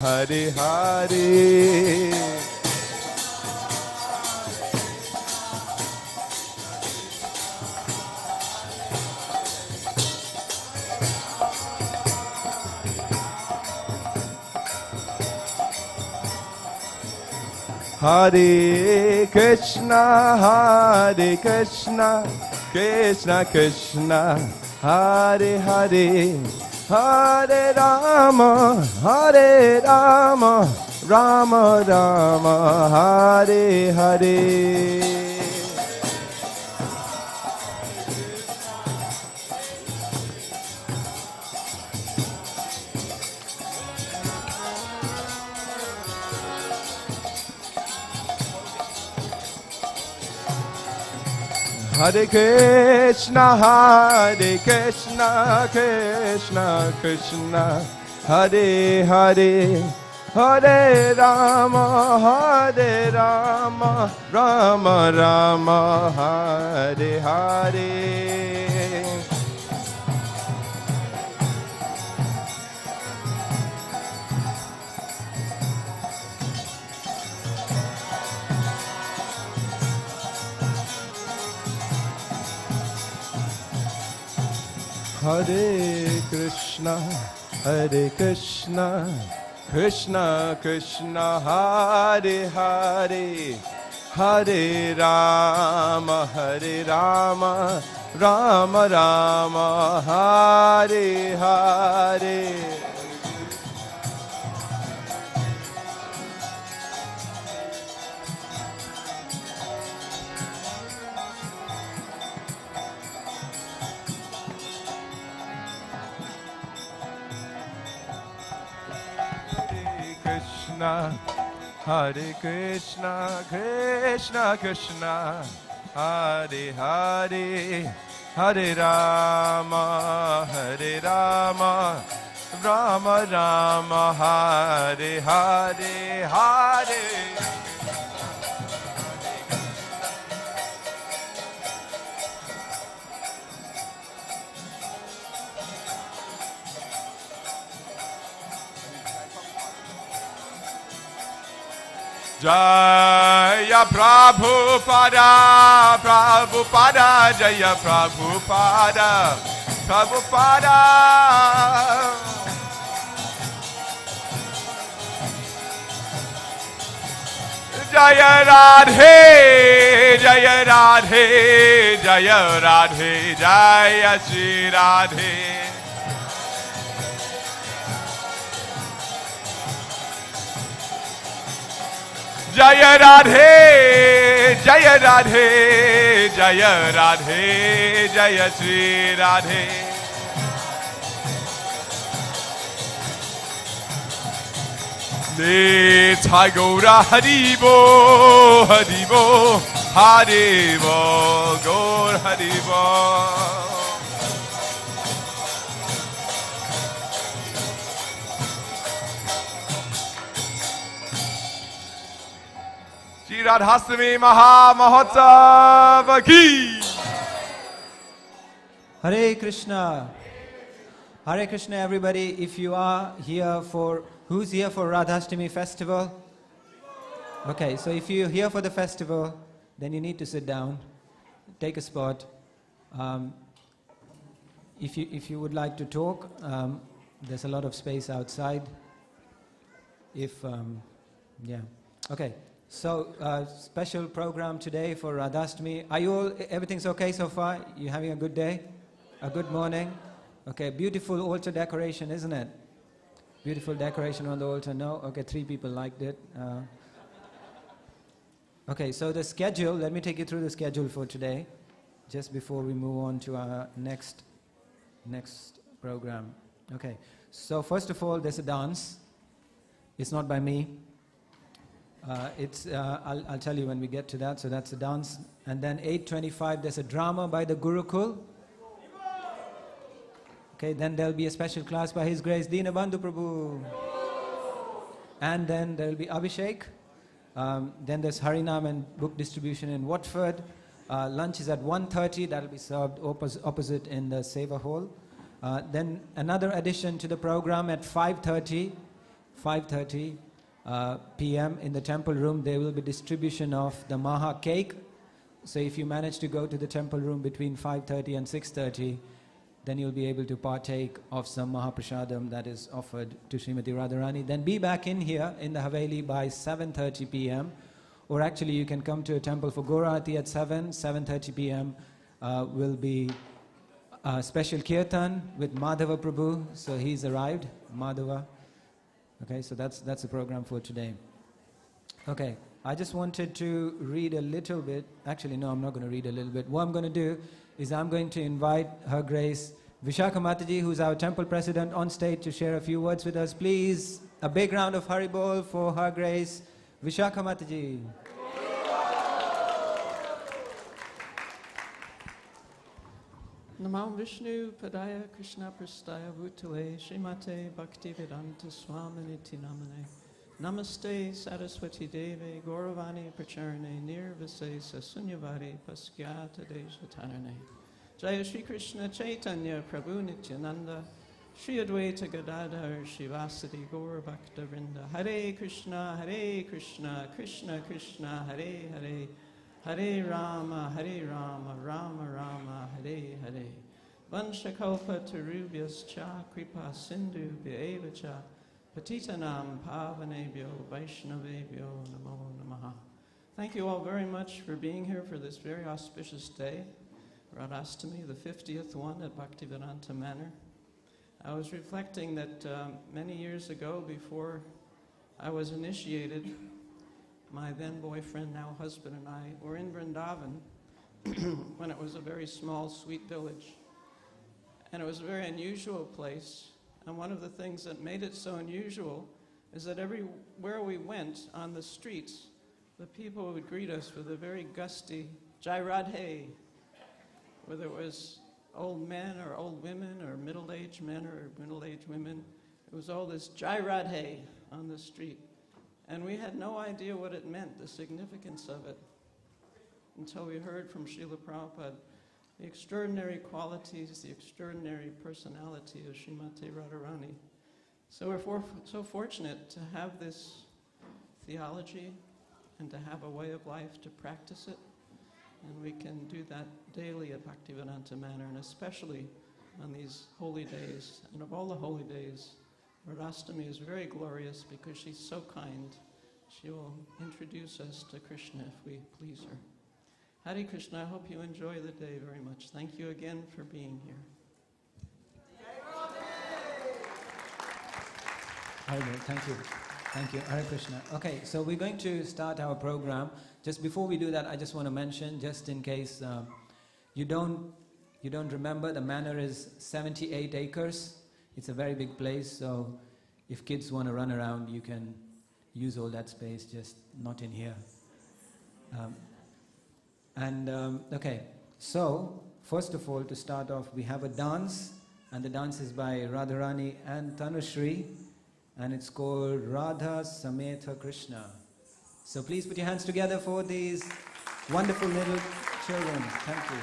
Hare Hare. Hare Krishna, Krishna Krishna, Hare Hare, Hare Rama, Rama Rama, Hare Hare. Hare Krishna, Krishna Krishna, Hare Hare, Hare Rama, Rama Rama, Hare Hare. Hare Krishna, Krishna Krishna, Hare Hare, Hare Rama, Rama Rama, Hare Hare. Hare Krishna, Krishna Krishna, Hare Hare, Hare Rama, Rama Rama, Hare Hare, Hare. Jaya Prabhupada, Prabhupada, Jaya Prabhupada, Prabhupada. Jaya Radhe, Jaya Radhe, Jaya Radhe, Jaya Shri Radhe. Jaya Radhe, Jaya Radhe, Jaya Radhe, Jaya Shri Radhe. Nitai Gaura Haribo, Haribo, Haribo, Gaur Haribo. Radhastami Maha Mahotsav ki. Hare Krishna. Hare Krishna everybody. If you are here for, who's here for Radhastami festival? Okay, so if you're here for the festival, then you need to sit down, take a spot. If you would like to talk, there's a lot of space outside. Yeah, okay. So, special program today for Radhastami. Are you all, everything's okay so far? You having a good day? A good morning? Okay, beautiful altar decoration, isn't it? Beautiful decoration on the altar. No? Okay, 3 people liked it. Okay, so the schedule, let me take you through the schedule for today, just before we move on to our next program. Okay, so first of all, there's a dance. It's not by me. I'll tell you when we get to that. So that's a dance. And then 8:25, there's a drama by the Gurukul. Okay, then there'll be a special class by His Grace Dinabandhu Prabhu. And then there'll be Abhishek. Then there's Harinam and book distribution in Watford. Lunch is at 1:30. That'll be served opposite in the Seva Hall. Then another addition to the program at 5:30 5:30 p.m. in the temple room. There will be distribution of the Maha cake. So if you manage to go to the temple room between 5:30 and 6:30, then you'll be able to partake of some Mahaprasadam that is offered to Srimati Radharani. Then be back in here in the Haveli by 7:30 p.m. Or actually you can come to a temple for Gaurati at 7:30 p.m. Will be a special kirtan with Madhava Prabhu. So he's arrived, Madhava. Okay, so that's the program for today. Okay, I just wanted to read a little bit. Actually, no, I'm not going to read a little bit. What I'm going to do is I'm going to invite Her Grace Vishakha Mataji, who's our temple president, on stage to share a few words with us. Please, a big round of Haribol for Her Grace Vishakha Mataji. Namo Vishnu Padaya Krishna Prastaya Bhutale Srimate Bhaktivedanta Swaminiti Namane Namaste Saraswati Deve Gauravani Pracharane Nirvase Sasunyavadi Paskyata Deshatarane Jaya Shri Krishna Chaitanya Prabhu Nityananda Shri Advaita Gadadhar Shivasati Gaur Bhakta Vrinda Hare Krishna Krishna Krishna Hare Hare Hare Rama, Rama Rama, Hare Hare. Vanshakalpa tarubhyascha kripa sindhu bhyevacha patitanam pavanebhyo vaishnavebhyo namo namaha. Thank you all very much for being here for this very auspicious day, Radhastami, the 50th one at Bhaktivedanta Manor. I was reflecting that many years ago, before I was initiated, my then boyfriend, now husband, and I were in Vrindavan when it was a very small, sweet village. And it was a very unusual place. And one of the things that made it so unusual is that everywhere we went on the streets, the people would greet us with a very gusty Jai Radhe, whether it was old men or old women or middle-aged men or middle-aged women. It was all this Jai Radhe on the street. And we had no idea what it meant, the significance of it, until we heard from Srila Prabhupada the extraordinary qualities, the extraordinary personality of Srimati Radharani. So we're so fortunate to have this theology and to have a way of life to practice it. And we can do that daily at Bhaktivedanta Manor, and especially on these holy days. And of all the holy days, Radhastami is very glorious because she's so kind. She will introduce us to Krishna if we please her. Hare Krishna, I hope you enjoy the day very much. Thank you again for being here. Thank you. Thank you. Hare Krishna. Okay, so we're going to start our program. Just before we do that, I just want to mention, just in case you don't remember, the manor is 78 acres. It's a very big place, so if kids want to run around, you can use all that space, just not in here. Okay, so first of all, to start off, we have a dance, and the dance is by Radharani and Tanushri, and it's called Radha Sametha Krishna. So please put your hands together for these wonderful little children. Thank you.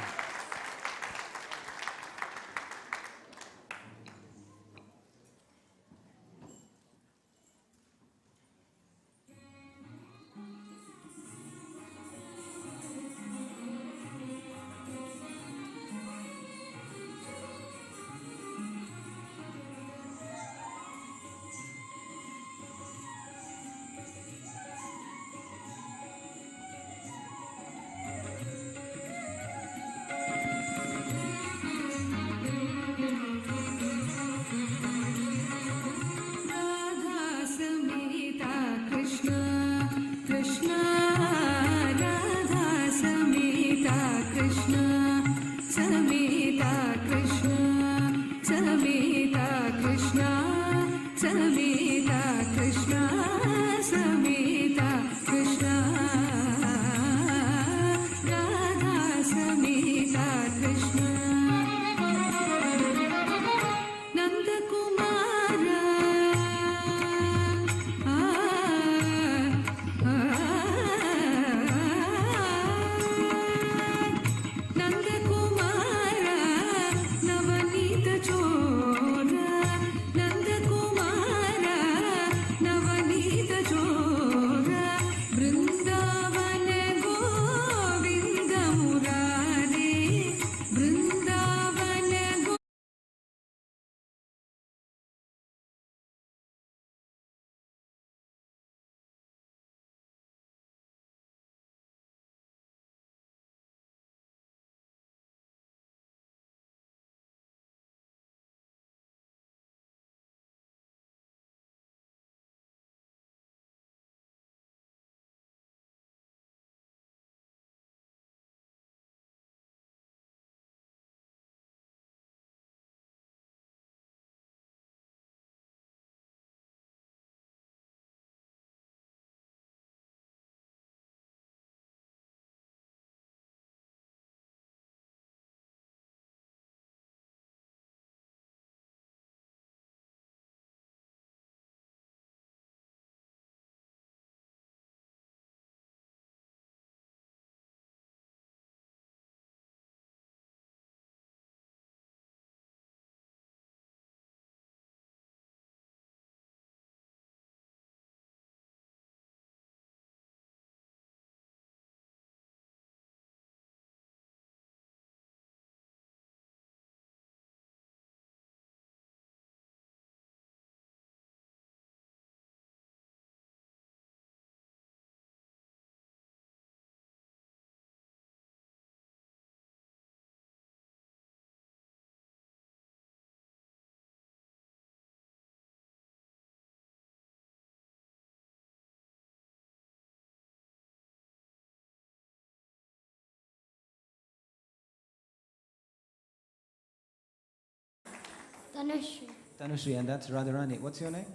Tanushri. Tanushri, and that's Radharani. What's your name?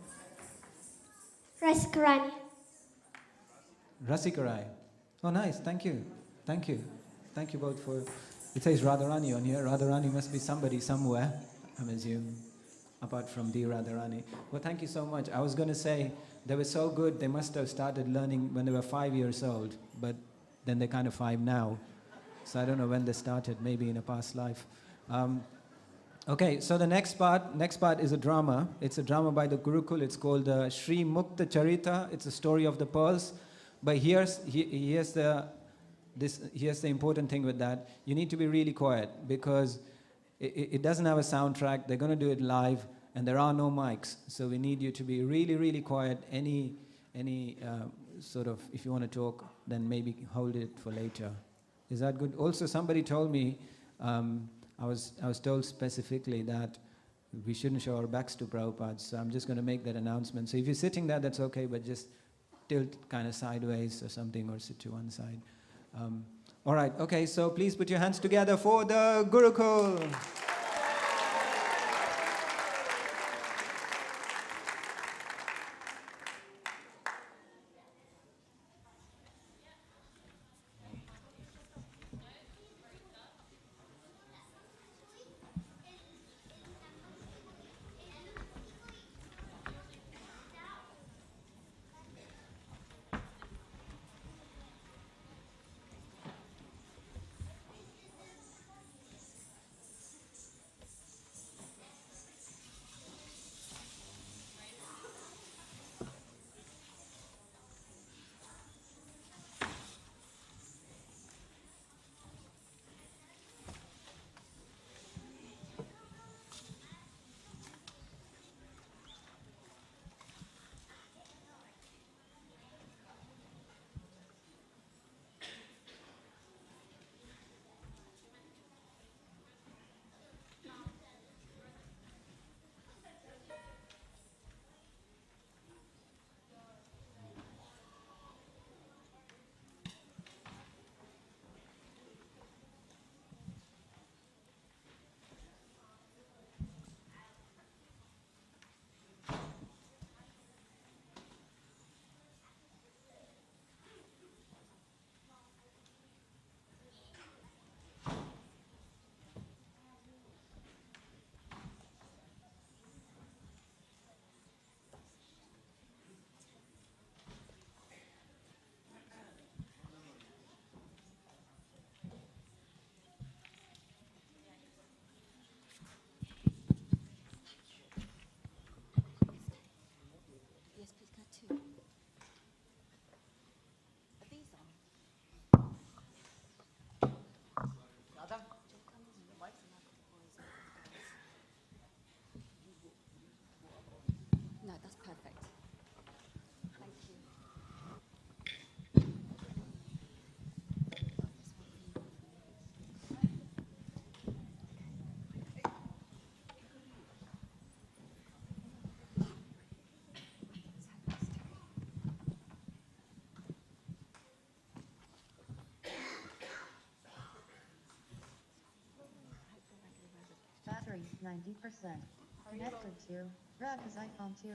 Raskarani. Rasikarai. Oh, nice. Thank you. Thank you. Thank you both for... It says Radharani on here. Radharani must be somebody somewhere, I'm assuming, apart from the Radharani. Well, thank you so much. I was going to say, they were so good, they must have started learning when they were 5 years old, but then they're kind of 5 now. So I don't know when they started, maybe in a past life. Okay, so the next part is a drama. It's a drama by the Gurukul. It's called Sri Mukta Charita. It's a story of the pearls. But here's the important thing with that. You need to be really quiet because it doesn't have a soundtrack. They're going to do it live, and there are no mics. So we need you to be really, really quiet. Any sort of, if you want to talk, then maybe hold it for later. Is that good? Also, somebody told me, I was told specifically that we shouldn't show our backs to Prabhupada, so I'm just going to make that announcement. So if you're sitting there, that's okay, but just tilt kind of sideways or something, or sit to one side. All right, okay, so please put your hands together for the Gurukul. No, that's perfect. Thank you. Battery 90%. Connected to Radha's iPhone 2.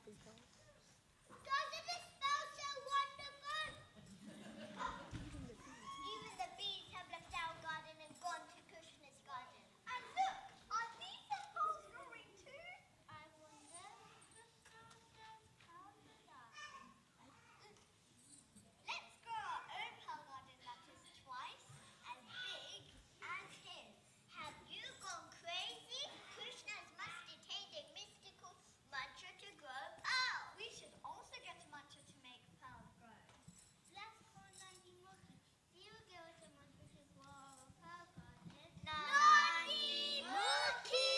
Doesn't it smell so wonderful? Even the bees have left our garden and gone to Krishna's garden. And look, are these the pearls growing too? I wonder if the snow says how did I? Let's grow our own pearl garden that is twice as big as his. Have you gone crazy? Krishna's must attain a mystical mantra to grow pearls. We should also get a mantra to make pearls grow. Let's call Nandi Mukhi. You give us a mantra to grow our pearl garden. Nandi Mukhi!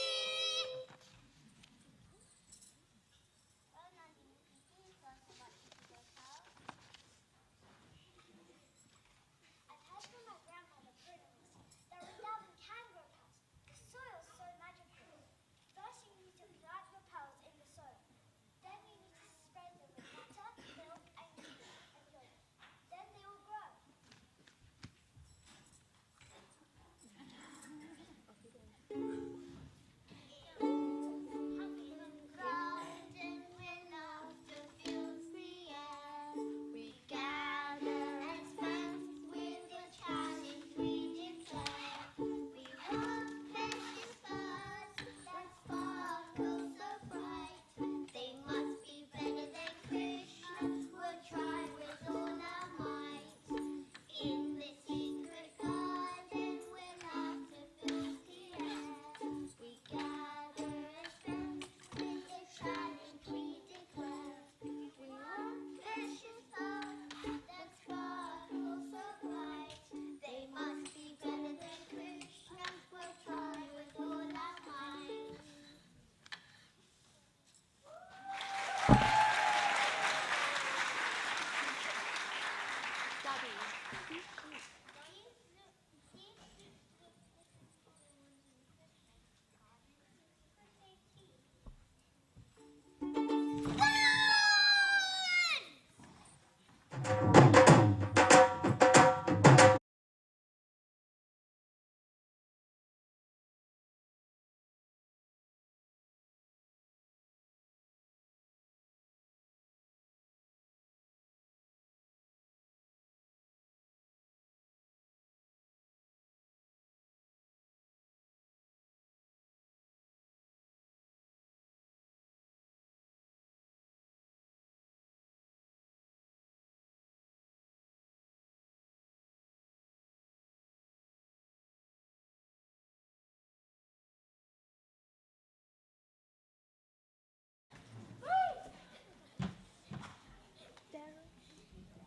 Oh, Nandi Mukhi, please give us a mantra to grow pearls. I've heard from my grandmother Prudence that without them can grow pearls. The soil's so magical. First you need to plant your pearls in the soil. Then you need to spread them with water, milk, and ghee and yolk. Then they will grow. Humming ground and when laughter fills the air, we gather as friends with the challenge we declare. We want precious birds that sparkle so bright. They must be better than Krishna. We'll try with all our might. In the secret garden where laughter fills the air, we gather as friends with the challenge we declare. We want precious birds that sparkle so bright. They must be better than Krishna. We'll try with all our might.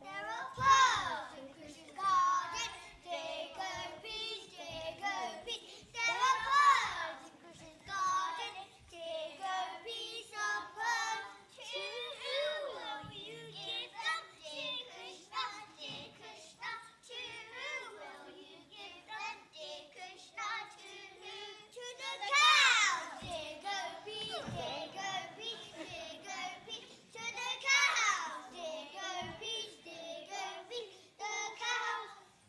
There are pearls in Krishna's garden. Dig a piece, dig a piece. There are pearls in Krishna's garden. Dig a piece of pearl. To who will you give them? Dear Krishna, dear Krishna. To who will you give them? Dear Krishna, to who? To the cow. Dig a piece, dig a piece, dig a piece. To the cow. Dig a piece, dig a piece. The cow.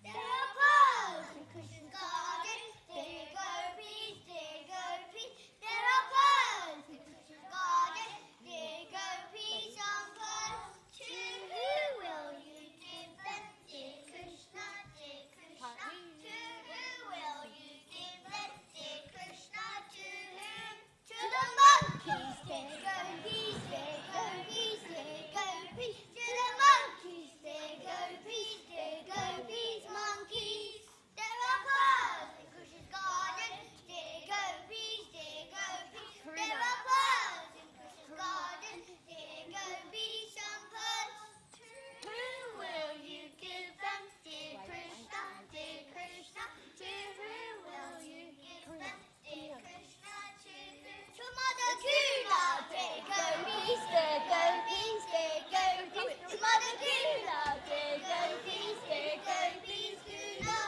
There are pearls in Krishna's garden. Dig a piece, dig a piece. There are pearls in Krishna's garden. Dig a piece of pearl. To who will you give them? Dear Krishna, dear Krishna. To who will you give them? Dear Krishna, to whom? To the monkeys. Dig a piece, dig a piece, dig a piece. To the monkeys. Dig a piece, dig a piece, monkeys. There are pearls in Krishna's garden. Dig a piece, dig a piece. There are pearls in Krishna's garden. Dig a piece of pearls. To who will you give them? Dear Krishna, dear Krishna. To who will you give them? Dear Krishna, to who? To Mother Kula. Dig a piece, dig a piece, dig a piece. To Mother Kula. Dig a piece, dig a piece, Kula.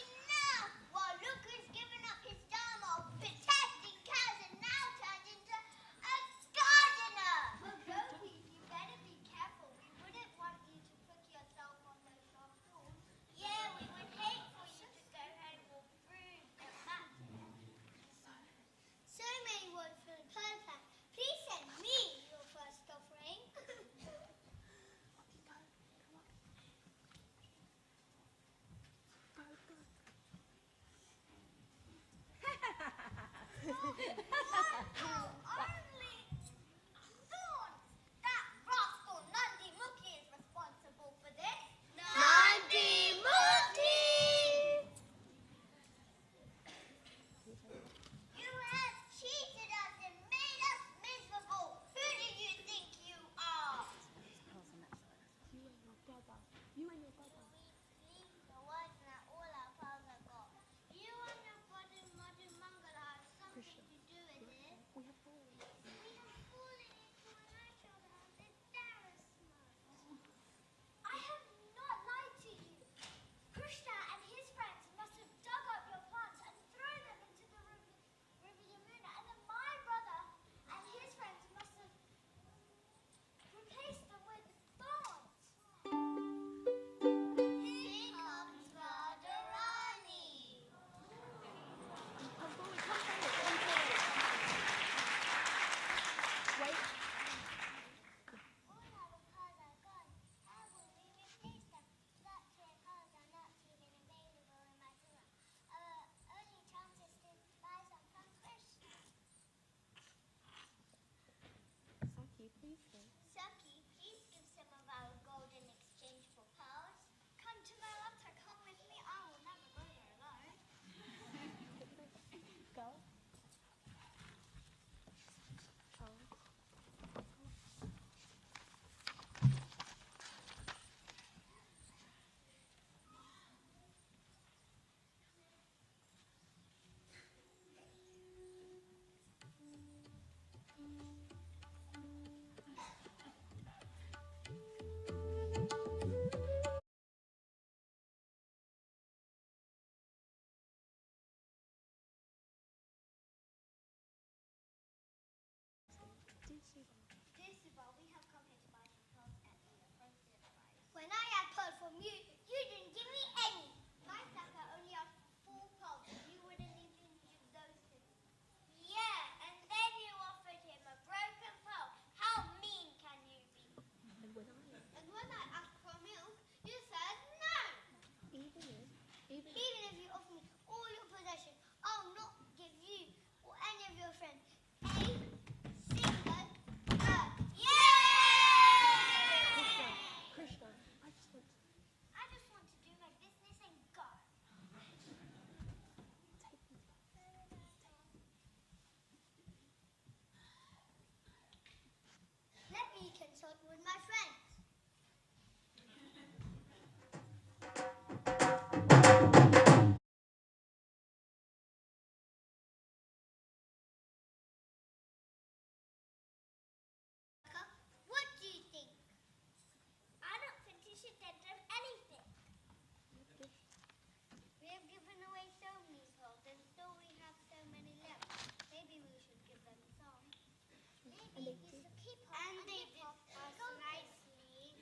Enough! While Luca's given up his dharma of protecting cows and now turned into a gardener! But Gopis, you better be careful. We wouldn't want you to put yourself on those sharp thorns. you. You didn't give me any. My sucker only has 4 pearls. You wouldn't even give those to me. Yeah, and then you offered him a broken pearl. How mean can you be? And And when I asked for milk, you said no. even Even if you offer me all your possessions, I'll not give you or any of your friends a single pearl. Yay! Krishna, I just want I just want to do my business and go. take me. Let me consult with my friends. What do you think? I don't think you should get them anything. We have given away so many pearls and still we have so many left. Maybe we should give them some. Maybe we should keep us and they did us nicely.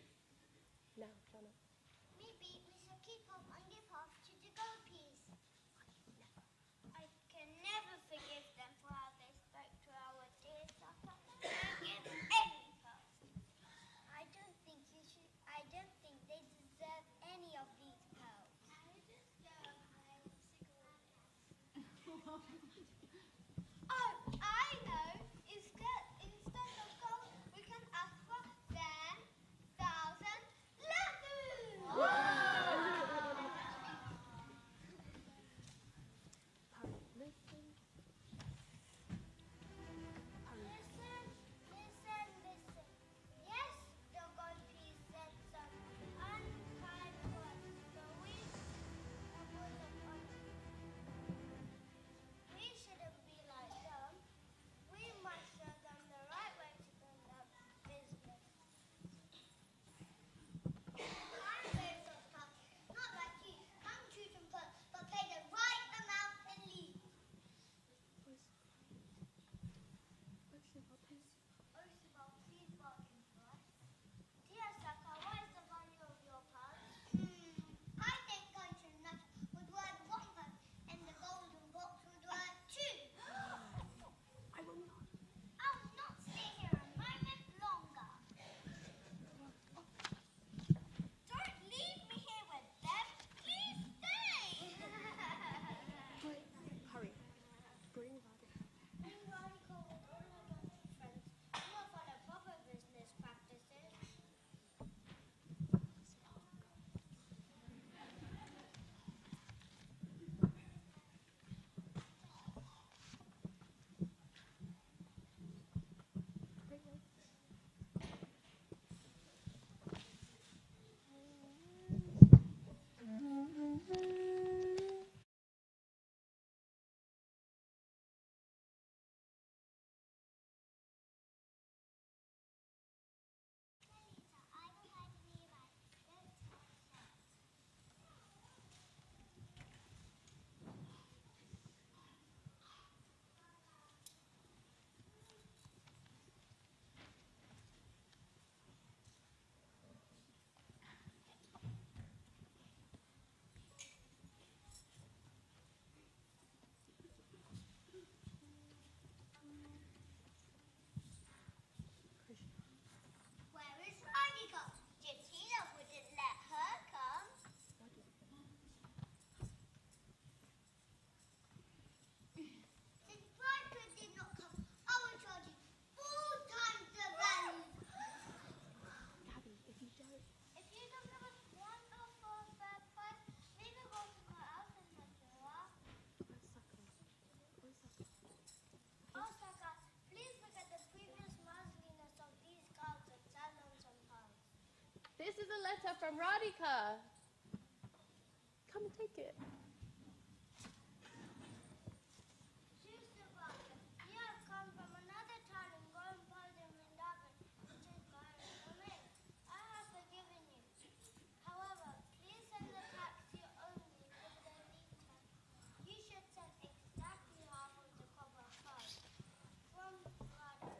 Now, Jana. Maybe we should keep up and give half to the gopis. I can never forgive them for how they spoke to our dear Saka. Don't give any pearls. I don't think you should. I don't think they deserve any of these pearls. Oh, I know. Instead of gold, we can ask for 10,000 lagoons. Hurry, listen. Hurry. Listen. Yes, the gopis said some unkind words, but we shouldn't be like them. We must show them the right way to do their business. I'm very soft, not like you. I'm true to pearl, but pay the right amount and leave. Osibal, please bargain for us. Dear Saka, what is the value of your pearls? I think country nut would worth 1 pearl, and the golden box would worth 2. I will not. I'll not stay here a moment longer. Don't leave me here with them. Please stay. Hurry. Bring Radha. Bring Radhika with all her donkey friends. You will follow proper business practices. Where is Radhika? Jatina wouldn't let her come. Since Radhika did not come, I will charge you 4 times the value. Abby, if you don't. If you don't give us 1 or 4 fair price, we will go somewhere else and have to walk. Oh, Saka, please look at the previous mausoleums of these gods and salons and pearls. This is a letter from Radhika. Come and take it. You have come from another town and grown pearls in Vrindavan, which is going from me. I have forgiven you. However, please send the taxi only for the lead time. You should send exactly half of the copper pearls from Radha.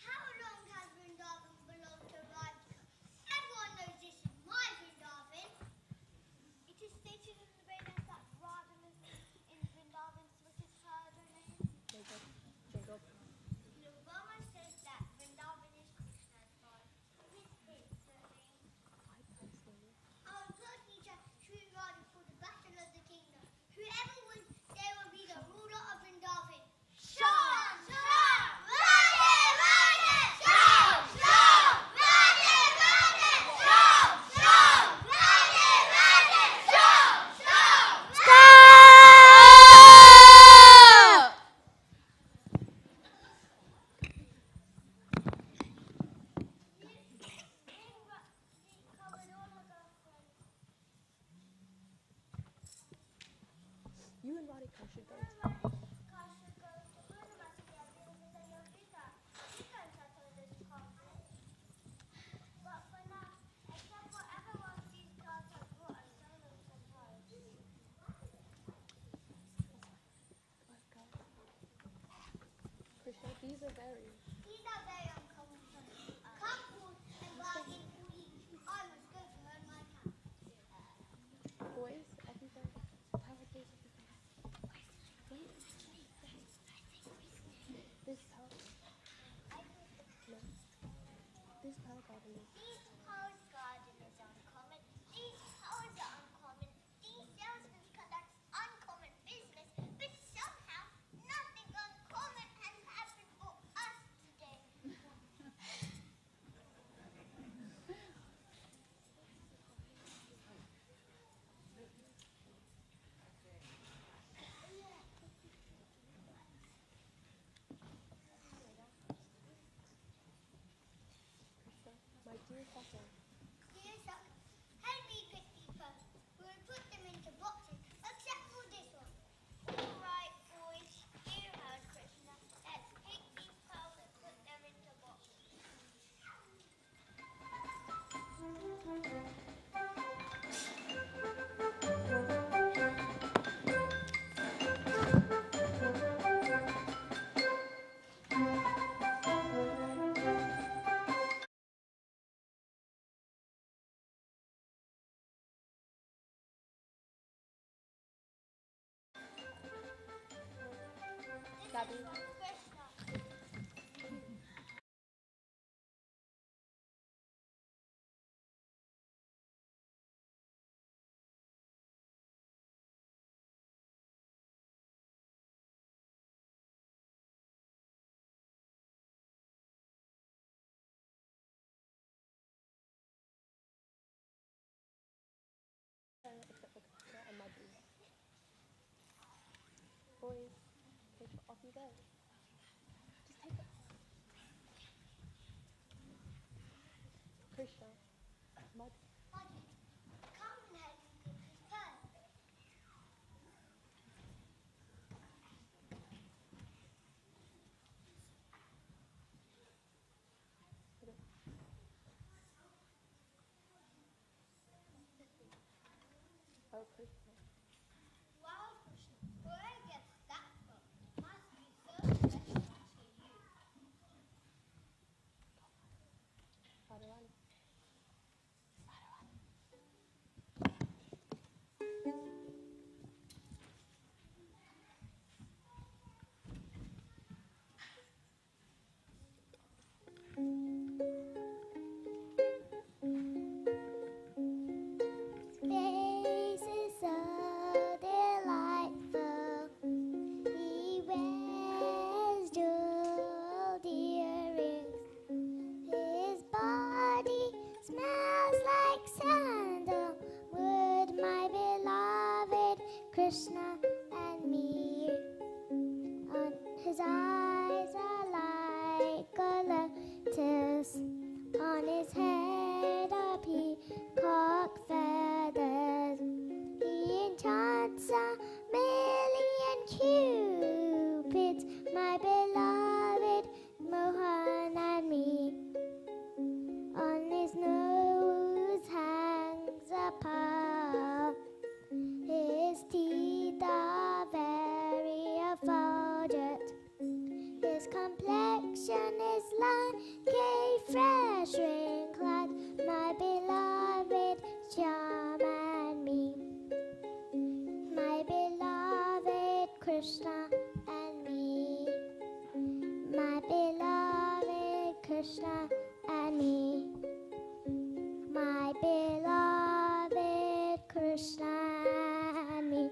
How long has Vrindavan belonged to Radhika? Everyone I should go to. Krishna, these are very. These are very uncommon. Couple and bargain each. I must go to earn my cap. Boys, everybody. Power boys, everybody. Wait. This power. No. This power garden is. These Paul's garden is uncommon. These Pauls are uncommon. These salesmen conduct uncommon business, but somehow nothing uncommon has happened for us today. Krishna, my dear Satan. Dear son, help me pick these pearls. We'll put them into boxes, except for this one. All right, boys. You heard Krishna. Let's take these pearls and put them into boxes. Gabby. Krishna. Except for Krishna and Madhu. Boys, take it off you go. Just take it. Krishna, Madhu. Madhu, come and help me pick these pearls. Oh, Krishna. Wow, Krishna, where I get that from? Must be so special to you. Radharani. Space is so delightful. He wears jeweled earrings. His body smells like sandalwood. My beloved Krishna and me. On his eyes are like a lotus. On his head are peacock feathers. He enchants a million cupids, my beloved Mohan and me. On his nose hangs a pearl. His teeth are very effulgent. His complexion is like a fresh rain cloud, my beloved Shyam and me. My beloved Krishna and me. My beloved Krishna and me. My beloved Krishna and me.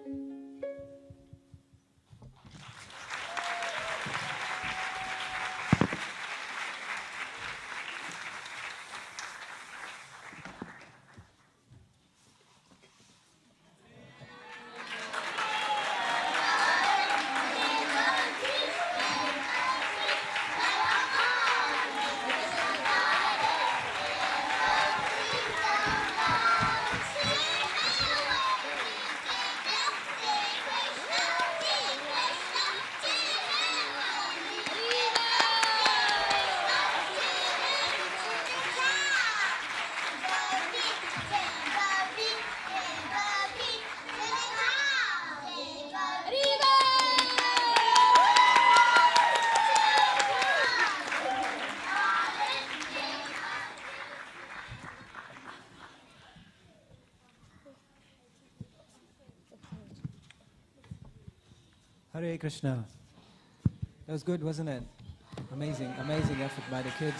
Hare Krishna. That was good, wasn't it? Amazing, amazing effort by the kids.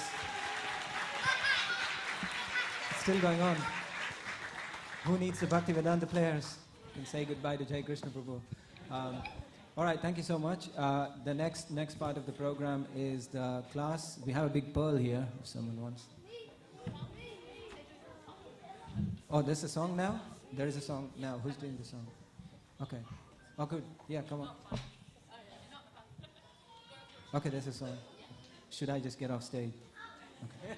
Still going on. Who needs the Bhaktivedanta players? You can say goodbye to Jai Krishna Prabhu. All right, thank you so much. The next part of the program is the class. We have a big pearl here, if someone wants. Oh, there's a song now? There is a song now. Who's doing the song? Okay. Oh, good. Yeah, come on. Okay, there's a song. Should I just get off stage? Okay.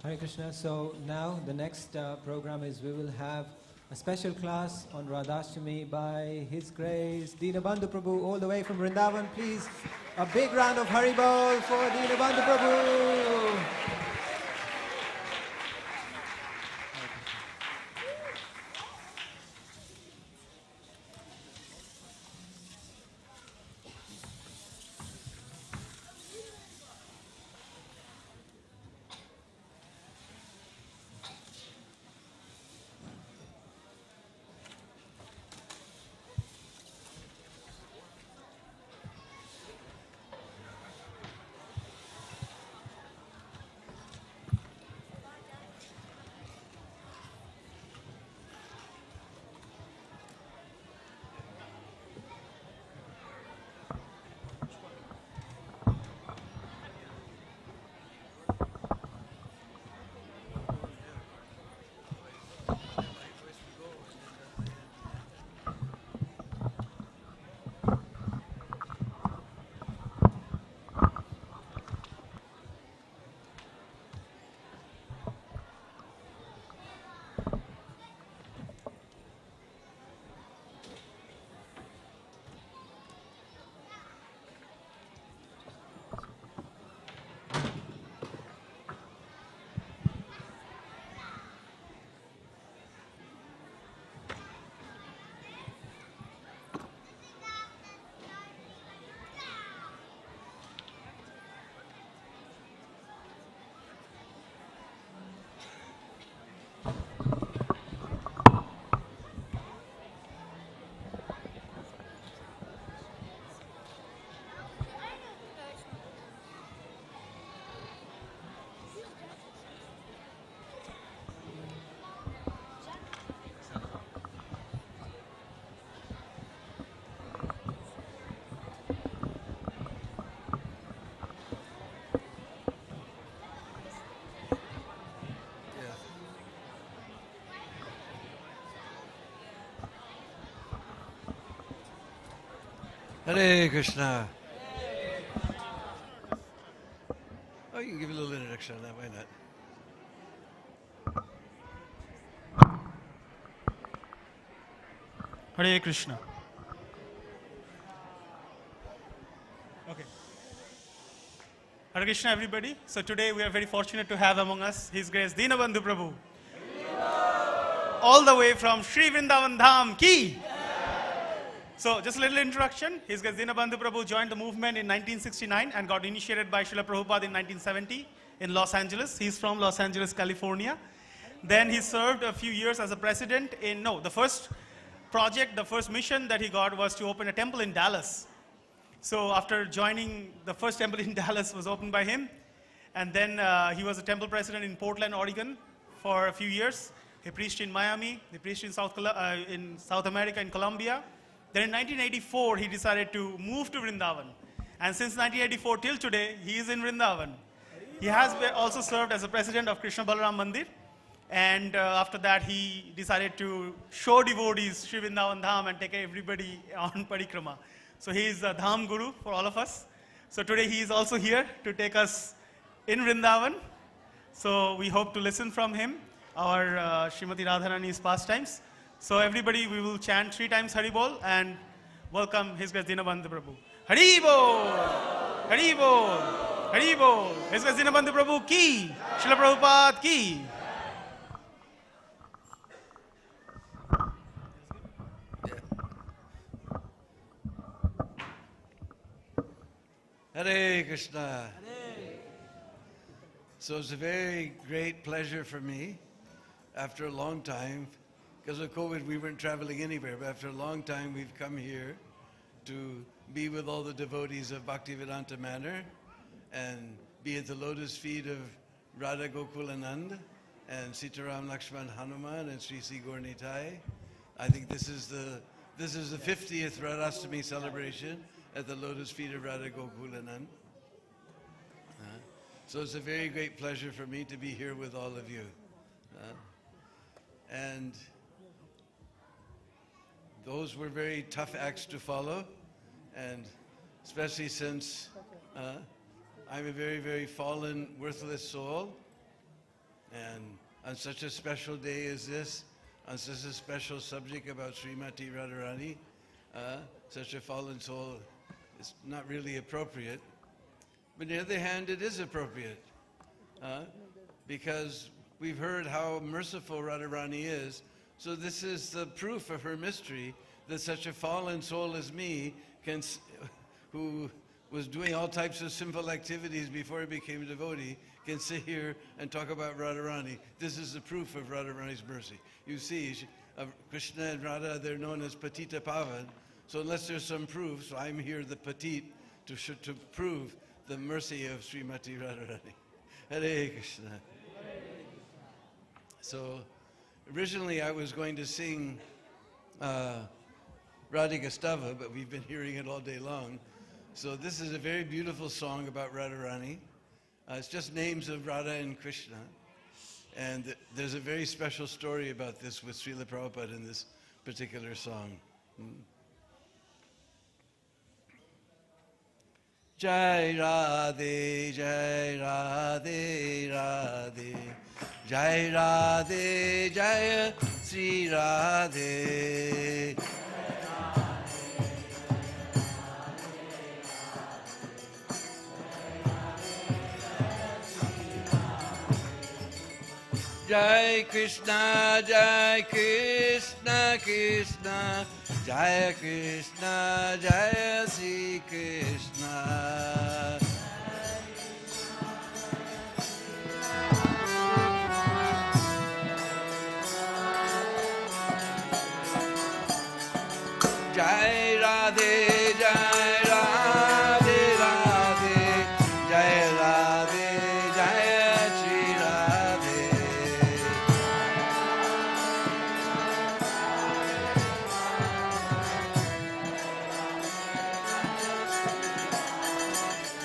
Hare Krishna. So now the next program is we will have a special class on Radhastami by His Grace Dinabandhu Prabhu all the way from Vrindavan. Please, a big round of Haribol for Dinabandhu Prabhu. Hare Krishna. Oh, you can give a little introduction on that, why not? Hare Krishna. Okay. Hare Krishna, everybody. So today we are very fortunate to have among us His Grace Dinabandhu Prabhu. All the way from Sri Vrindavan Dham Ki. So just a little introduction. His Grace Dinabandhu Prabhu joined the movement in 1969 and got initiated by Srila Prabhupada in 1970 in Los Angeles. He's from Los Angeles, California. Then he served a few years as a president in, the first project, the first mission that he got was to open a temple in Dallas. So after joining, the first temple in Dallas was opened by him. And then he was a temple president in Portland, Oregon for a few years. He preached in Miami. He preached in South America, in Colombia. Then in 1984, he decided to move to Vrindavan. And since 1984 till today, he is in Vrindavan. He has also served as a president of Krishna Balaram Mandir. And after that, he decided to show devotees Sri Vrindavan Dham and take everybody on parikrama. So he is a Dham Guru for all of us. So today he is also here to take us in Vrindavan. So we hope to listen from him, our Srimati Radharani's pastimes. So everybody, we will chant 3 times Hari Bol and welcome His Grace Dinabandhu Prabhu. Hari Bol! Hari Bol! Hari Bol! His Grace Dinabandhu Prabhu ki! Srila Prabhupada ki! Hare Krishna. So it's a very great pleasure for me after a long time. Because of COVID, we weren't traveling anywhere, but after a long time, we've come here to be with all the devotees of Bhaktivedanta Manor and be at the lotus feet of Radha Gokulanand and Sitaram Lakshman Hanuman and Sri Sri Gaur Nitai. I think this is the 50th Radhastami celebration at the lotus feet of Radha Gokulanand. So it's a very great pleasure for me to be here with all of you. And those were very tough acts to follow, and especially since I'm a very, very fallen, worthless soul, And on such a special day as this, on such a special subject about Srimati Radharani, such a fallen soul, is not really appropriate. But on the other hand, it is appropriate, because we've heard how merciful Radharani is. So this is the proof of her mystery, that such a fallen soul as me, who was doing all types of sinful activities before he became a devotee, can sit here and talk about Radharani. This is the proof of Radharani's mercy. You see, Krishna and Radha, they're known as Patita Pavan. So unless there's some proof, so I'm here, the Patit, to prove the mercy of Srimati Radharani. Hare Krishna. So originally I was going to sing Radhastami, but we've been hearing it all day long. So this is a very beautiful song about Radharani. It's just names of Radha and Krishna. And there's a very special story about this with Srila Prabhupada in this particular song. Jai Radhe, Jai Radhe, Radhe. Jai Radhe, Jai Sri Radhe. Jai Krishna, Jai Krishna, Krishna, Jai Krishna, Jai Sri Krishna. Jai Radhe, Jai Radhe, Radhe, Jai Radhe, Jai Sri Radhe.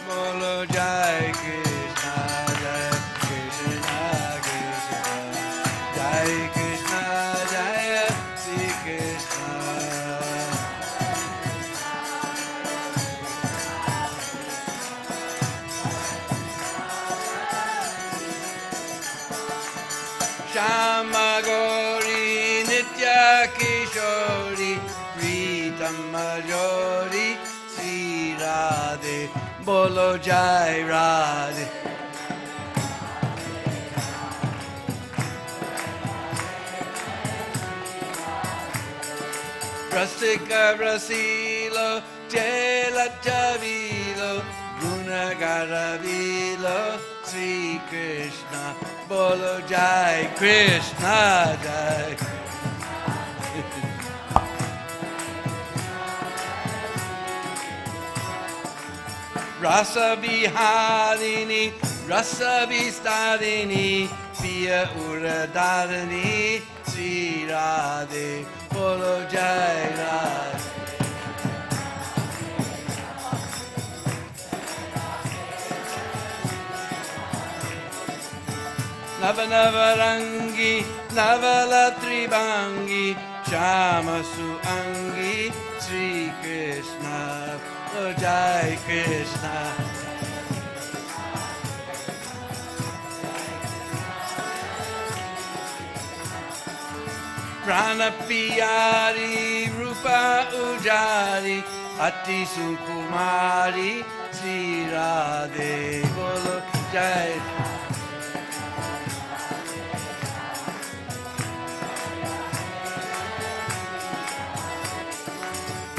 Bolo Jai Krishna, Jai Krishna, Krishna, Jai Krishna, Jai Sri Krishna. Shama Gauri Nitya Kishori Pritam Majori Sri Radhe Bolo Jai Radhe. Rasika Rasilo Chela Chavilo Gunagaravilo Sri Krishna Bolo Jai Krishna Jai. Rasa Biharini, Rasa Vistarini, Piya Uradharini, Sri Radhe, Bolo Jai Radhe. Navanavarangi, Navalatribangi, Shamasu Angi, Sri Krishna, oh Jai Krishna. Prana Piyari, Rupa Ujari, Ati Sukumari, Sri Radhe, Bolo Jai.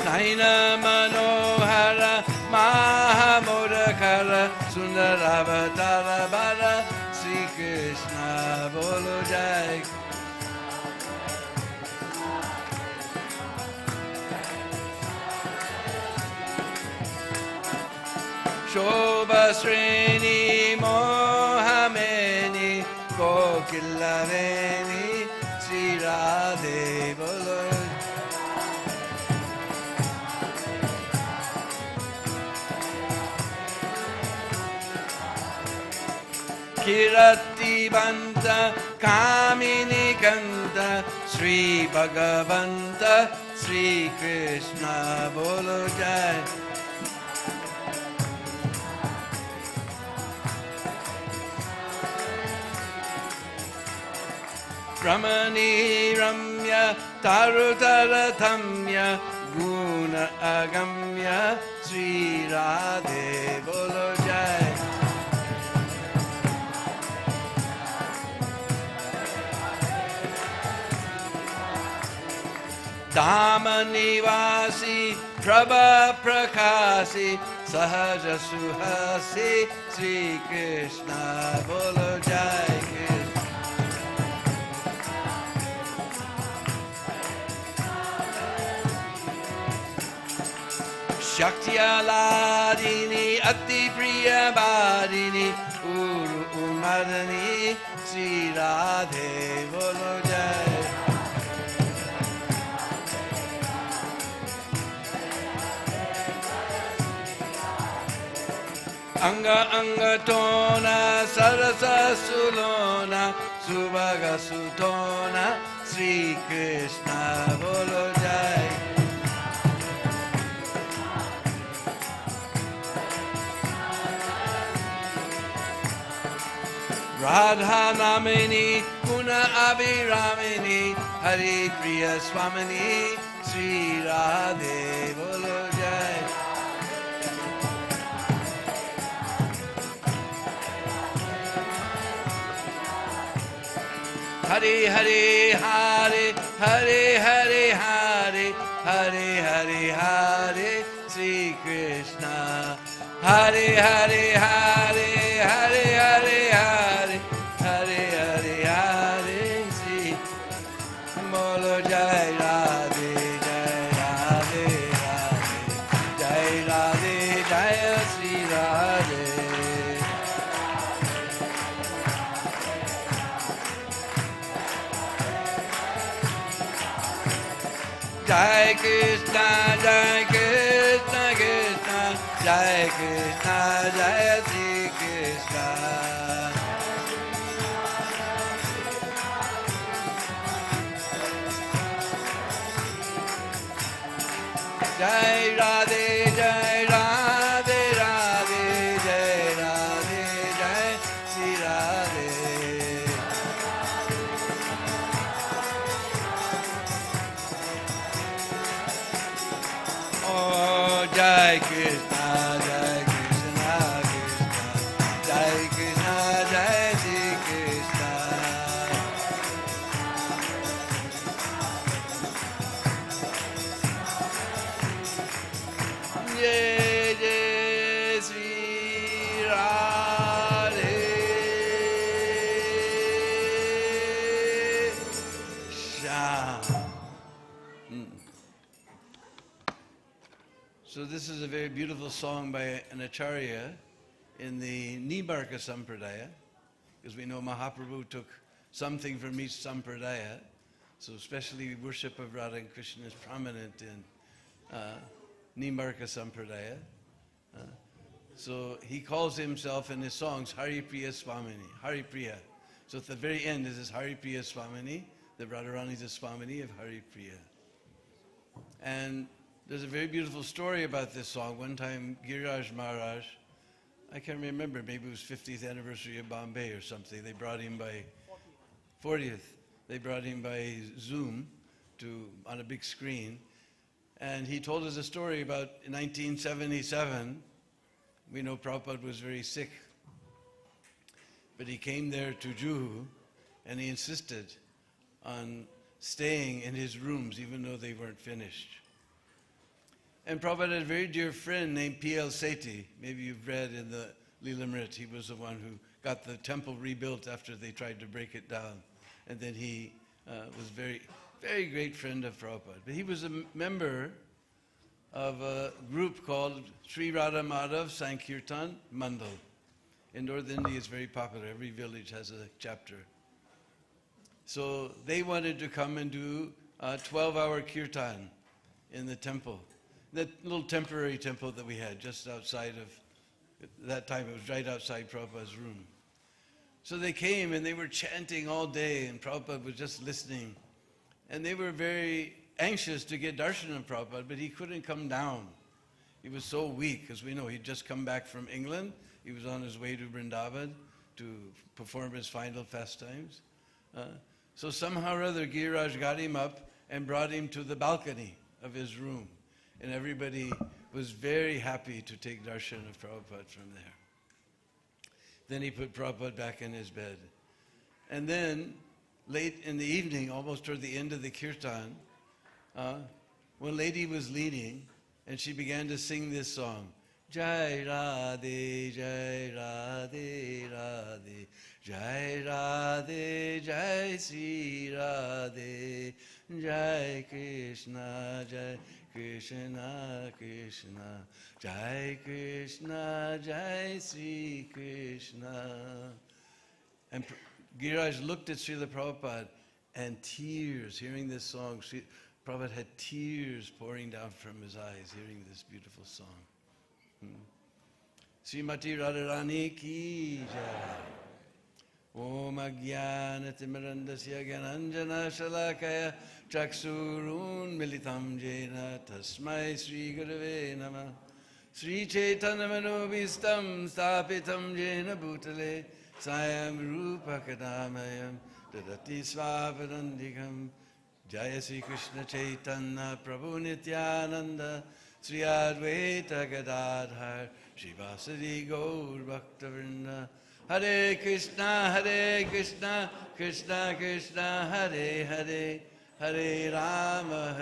Naina Manohara, Mahamodakara, Sundaravatara Bara, Sri Krishna, Bolo Jai. Shobha Sreni Mohameni, Kokilaveni, Sri Radhe, Bolo. Kirati Banta, Kamini Kanta, Sri Bhagavanta, Sri Krishna, Bolo Jai. Ramani Ramya Tarutaratamya Guna Agamya Sri Radhe Bolo Jai. Dhamma Nivasi Prabha Prakasi Sahaja Suhasi Sri Krishna Bolo Jai Krishna. Shakti-aladini Ati Priya Badini Uru Umadani Sri Radhe Bolo Jai. Anga Anga Tona Sarasa Sulona Subhaga Sutona Sri Krishna Bolo Jai. Radhanamini Guna Abhiramini Hari Priya Swamini Sri Radhe Bolo Jai. Hare Hare Hare Hare Hare Hare Hare Hare Hare Sri Krishna. Hare Hare Hare Hare Hare Hare Hare Hare Hare Sri Bolo Jai Radhe Jai Radhe Radhe Jai Radhe Jai Sri Radhe. Jai Krishna, Jai Krishna, Krishna, Jai Krishna, Jai Sri Krishna. Jai Radhe, Jai Radhe, Radhe, Jai Radhe, Jai Sri Radhe. Oh, Jai Krishna, Jai Krishna, Krishna, Jai Krishna, Jai Sri Krishna. Jai Jai Sri Radhe Shyam. So this is a very beautiful song by an acharya in the Nibarka Sampradaya, because we know Mahaprabhu took something from each Sampradaya, so especially worship of Radha and Krishna is prominent in Nibarka Sampradaya. So he calls himself in his songs Hari Priya Swamini, Hari Priya. So at the very end is this Hari Priya Swamini, the Radharani is the Swamini of Hari Priya. And there's a very beautiful story about this song. One time, Giriraj Maharaj, I can't remember, maybe it was 50th anniversary of Bombay or something. They brought him by 40th. They brought him by Zoom on a big screen. And he told us a story about in 1977. We know Prabhupada was very sick. But he came there to Juhu and he insisted on staying in his rooms even though they weren't finished. And Prabhupada had a very dear friend named P.L. Sethi. Maybe you've read in the Leelamrit. He was the one who got the temple rebuilt after they tried to break it down. And then he was very, very great friend of Prabhupada. But he was a member of a group called Sri Radha Madhav Sankirtan Mandal. In North India, it's very popular. Every village has a chapter. So they wanted to come and do a 12-hour kirtan in the temple. That little temporary temple that we had just outside of, that time it was right outside Prabhupada's room. So they came and they were chanting all day and Prabhupada was just listening. And they were very anxious to get darshan of Prabhupada, but he couldn't come down. He was so weak, because we know he'd just come back from England. He was on his way to Vrindavan to perform his final pastimes. So somehow or other, Giriraj got him up and brought him to the balcony of his room. And everybody was very happy to take darshan of Prabhupada from there. Then he put Prabhupada back in his bed. And then, late in the evening, almost toward the end of the kirtan, one lady was leading, and she began to sing this song. Jai Radhe, Jai Radhe, Radhe, Jai Radhe, Jai Sri Radhe, Jai Krishna, Jai Krishna, Krishna, Jai Krishna, Jai Sri Krishna. And Giriraj looked at Srila Prabhupada, and tears, hearing this song, Prabhupada had tears pouring down from his eyes, hearing this beautiful song. Srimati Radharani ki jai. Om Ajnanatimirandasya Gyananjana Shalakaya Chaksurun Militam Jena Tasmai Sri Gurave Namah. Sri Chaitanya Manobhistam Stapitam Jena Bhutale Sayam Rupa Kadamayam Dadati Svapadandikam. Jaya Sri Krishna Chaitanya Prabhu Nityananda Sri Advaita Gadadhar Shivasari Gaur Bhaktivinoda. Hare Krishna, Krishna Krishna, Hare Hare, Hare Rama,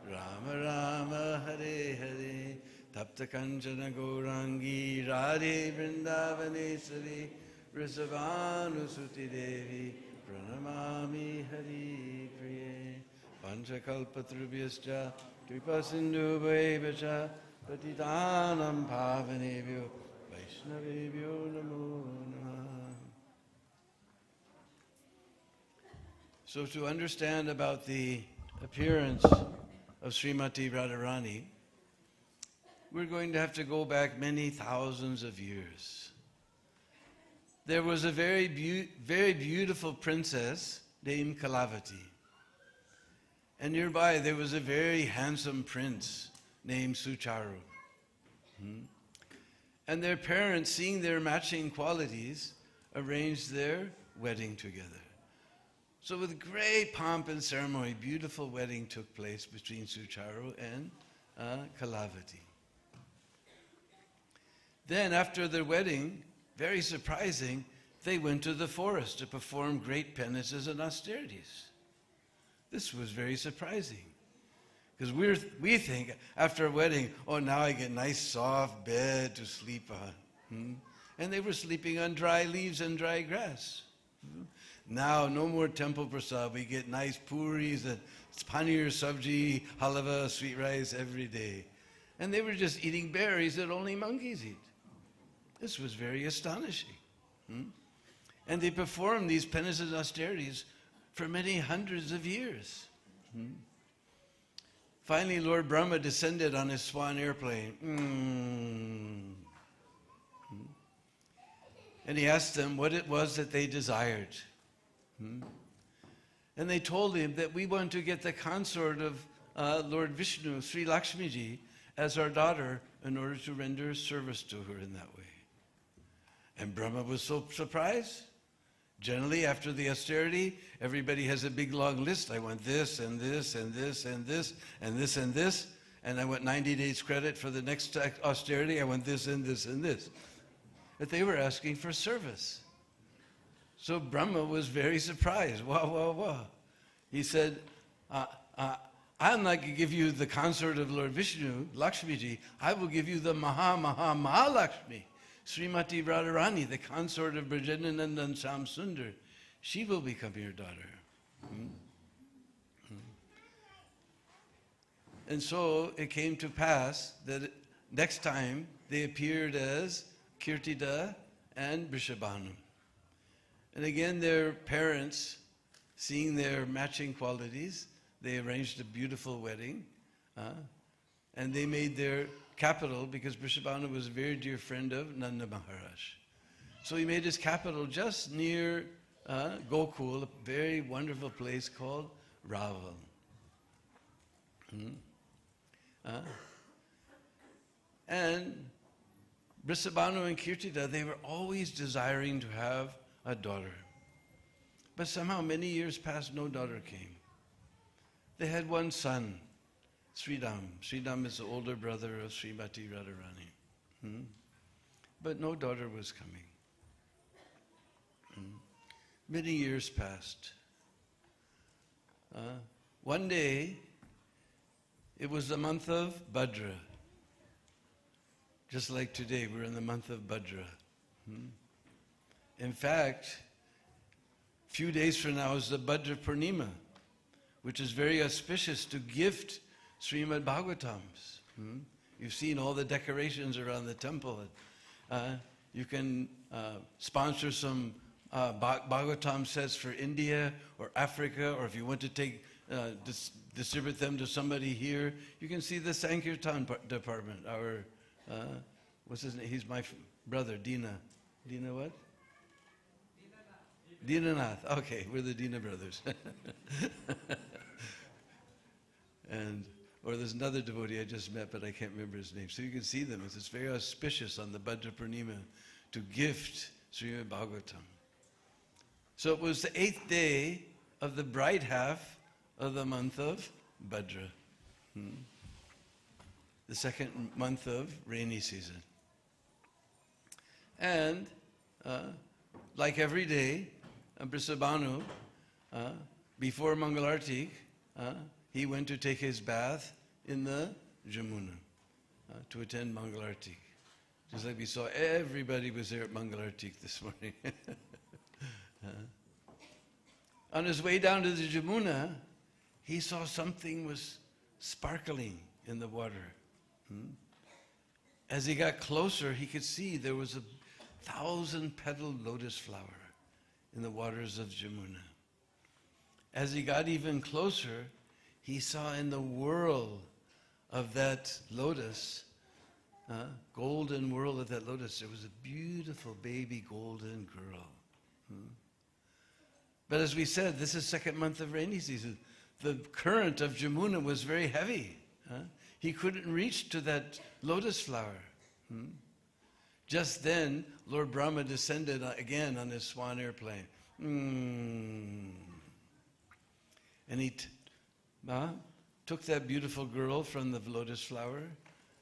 Rama Rama, Hare Hare. Tapta Kanchana Gaurangi Radhe Vrindavaneshwari Vrishabhanusuti Devi Pranamami Hari Priye. Panchakalpatrubhyascha Kripa Sindhu Bhaivacha Patitanam Pavanebhyo Vaishnavebhyo Namo Namah. So to understand about the appearance of Srimati Radharani, we're going to have to go back many thousands of years. There was a very beautiful princess named Kalavati. And nearby there was a very handsome prince named Sucharu. And their parents, seeing their matching qualities, arranged their wedding together. So with great pomp and ceremony, beautiful wedding took place between Sucharu and Kalavati. Then after their wedding, very surprising, they went to the forest to perform great penances and austerities. This was very surprising. Because we think after a wedding, oh, now I get a nice soft bed to sleep on. And they were sleeping on dry leaves and dry grass. Now, no more temple prasad. We get nice puris and paneer, sabji, halava, sweet rice every day. And they were just eating berries that only monkeys eat. This was very astonishing. And they performed these penances and austerities for many hundreds of years. Finally, Lord Brahma descended on his swan airplane. And he asked them what it was that they desired. And they told him that we want to get the consort of Lord Vishnu, Sri Lakshmiji, as our daughter in order to render service to her in that way. And Brahma was so surprised. Generally, after the austerity, everybody has a big long list. I want this, and this, and this, and this, and this, and this. And I want 90 days credit for the next austerity. I want this, and this, and this. But they were asking for service. So Brahma was very surprised. Wow. He said, I'm not going to give you the consort of Lord Vishnu, Lakshmiji. I will give you the Mahalakshmi. Srimati Radharani, the consort of Brajanananda and Sham Sundar, she will become your daughter. And so it came to pass that next time they appeared as Kirtida and Vrishabhanu. And again, their parents, seeing their matching qualities, they arranged a beautiful wedding. And they made their capital, because Vrishabhanu was a very dear friend of Nanda Maharaj. So he made his capital just near Gokul, a very wonderful place called Raval. And Vrishabhanu and Kirtida, they were always desiring to have a daughter. But somehow many years passed, no daughter came. They had one son, Sridham. Sridham is the older brother of Srimati Radharani. But no daughter was coming. Many years passed. One day, it was the month of Bhadra. Just like today, we're in the month of Bhadra. In fact, a few days from now is the Bhadra Purnima, which is very auspicious to gift Srimad Bhagavatams. You've seen all the decorations around the temple. You can sponsor some Bhagavatam sets for India or Africa, or if you want to take distribute them to somebody here, you can see the Sankirtan department. Our, what's his name? He's my brother, Dina. Dina what? Dinanath. Okay, we're the Dina brothers. Or there's another devotee I just met, but I can't remember his name. So you can see them. It's very auspicious on the Bhadra Purnima to gift Srimad Bhagavatam. So it was the 8th day of the bright half of the month of Bhadra. The second month of rainy season. And like every day, Brisabhanu, before Mangalartik, he went to take his bath in the Jamuna to attend Mangalartik. Just like we saw, everybody was there at Mangalartik this morning. On his way down to the Jamuna, he saw something was sparkling in the water. As he got closer, he could see there was a 1,000-petaled lotus flower in the waters of Jamuna. As he got even closer, he saw in the whirl of that lotus, golden whirl of that lotus, there was a beautiful baby golden girl. But as we said, this is second month of rainy season. The current of Jamuna was very heavy. He couldn't reach to that lotus flower. Just then, Lord Brahma descended again on his swan airplane. And he took that beautiful girl from the lotus flower,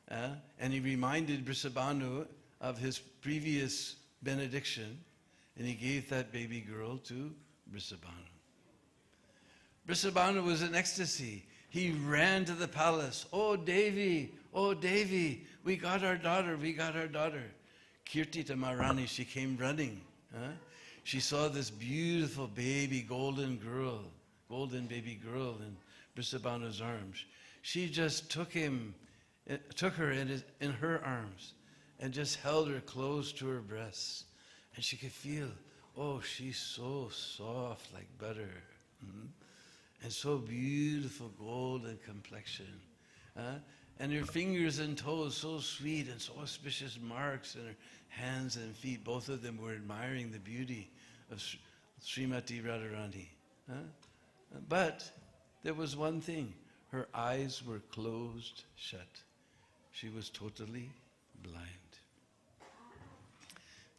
and he reminded Brisabhanu of his previous benediction, and he gave that baby girl to Brisabhanu. Brisabhanu was in ecstasy. He ran to the palace. Oh, Devi, we got our daughter, we got our daughter. Kirtita Maharani, she came running. She saw this beautiful baby golden baby girl in Brisabhanu's arms. She just took her in her arms and just held her close to her breasts. And she could feel, oh, she's so soft like butter. And so beautiful golden complexion. And her fingers and toes so sweet and so auspicious marks in her hands and feet. Both of them were admiring the beauty of Srimati Radharani. But there was one thing. Her eyes were closed shut. She was totally blind.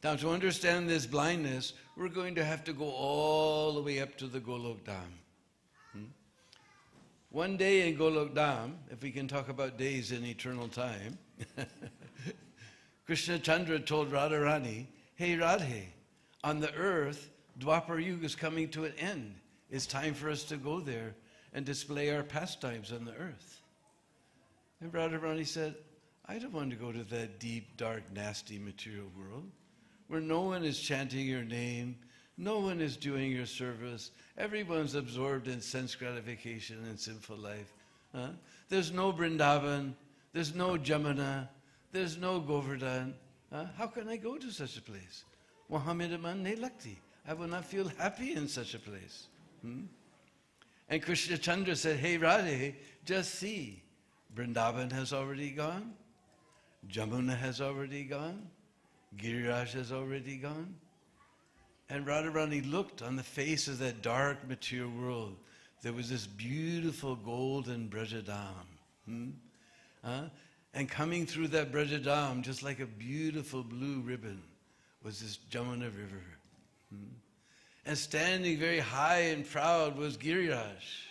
Now, to understand this blindness, we're going to have to go all the way up to the Golok Dham. One day in Golok Dham, if we can talk about days in eternal time, Krishna Chandra told Radharani, hey Radhe, on the earth, Dwapar Yuga is coming to an end. It's time for us to go there and display our pastimes on the earth. And Radharani said, I don't want to go to that deep, dark, nasty material world where no one is chanting your name, no one is doing your service, everyone's absorbed in sense gratification and sinful life. There's no Vrindavan, there's no Jamuna, there's no Govardhan. How can I go to such a place? Mohammedaman ne lakti. I will not feel happy in such a place. And Krishna Chandra said, hey Radhe, just see, Vrindavan has already gone, Jamuna has already gone, Giriraj has already gone. And Radharani looked on the face of that dark material world. There was this beautiful golden Brajadam. And coming through that Brajadam, just like a beautiful blue ribbon, was this Jamuna river. and standing very high and proud was Giriraj.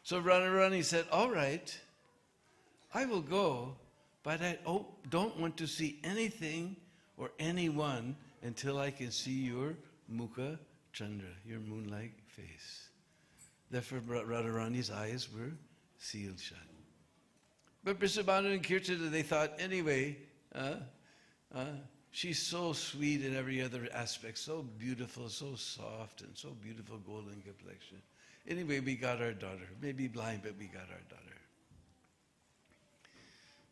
So Radharani said, all right, I will go, but I don't want to see anything or anyone until I can see your Mukha Chandra, your moon-like face. Therefore Radharani's eyes were sealed shut. But Vrishabhanu and Kirtana, they thought, anyway, she's so sweet in every other aspect, so beautiful, so soft, and so beautiful golden complexion. Anyway, we got our daughter. Maybe blind, but we got our daughter.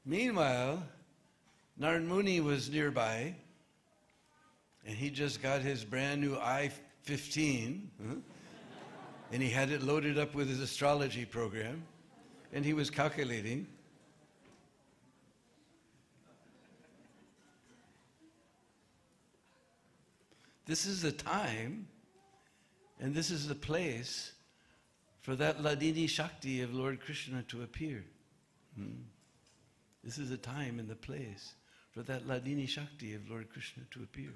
Meanwhile, Narad Muni was nearby, and he just got his brand new i15, and he had it loaded up with his astrology program, and he was calculating. This is the time, and this is the place for that Ladini Shakti of Lord Krishna to appear. This is the time and the place for that Ladini Shakti of Lord Krishna to appear.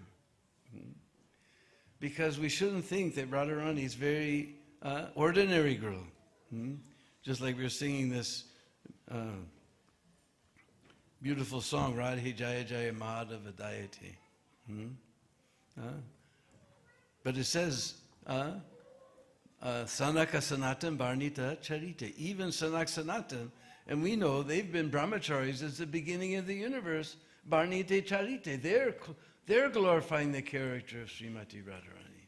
Because we shouldn't think that Radharani is very ordinary girl. Just like we were singing this beautiful song, Radhe Jaya Jaya Madhava Dayate. But it says, Sanaka Sanatan Barnita Charita. Even Sanak Sanatan, and we know they've been brahmacharis since the beginning of the universe. Barnite Charite. They're glorifying the character of Srimati Radharani.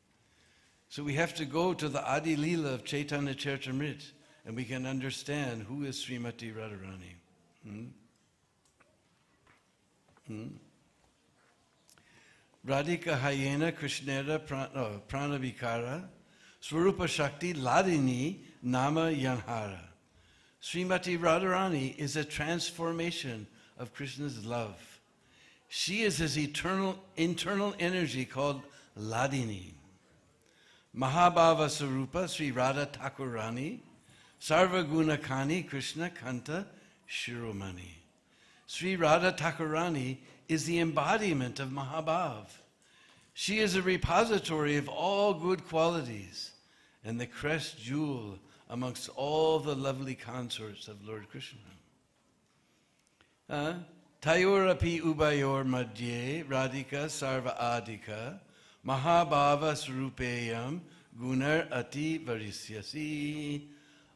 So we have to go to the Adi Leela of Chaitanya Charitamrita, and we can understand who is Srimati Radharani. Radhika Hayena Krishnera Pranavikara Swarupa Shakti Ladini Nama Yanhara. Srimati Radharani is a transformation of Krishna's love. She is his internal energy called Ladini. Mahabhava Sarupa Sri Radha Thakurani Sarva Gunakani Krishna Kanta Shiromani. Sri Radha Thakurani is the embodiment of Mahabhav. She is a repository of all good qualities and the crest jewel amongst all the lovely consorts of Lord Krishna. Tayorapi ubayor madhye radhika sarva adhika mahabhava srupeyam gunar ati varisyasi.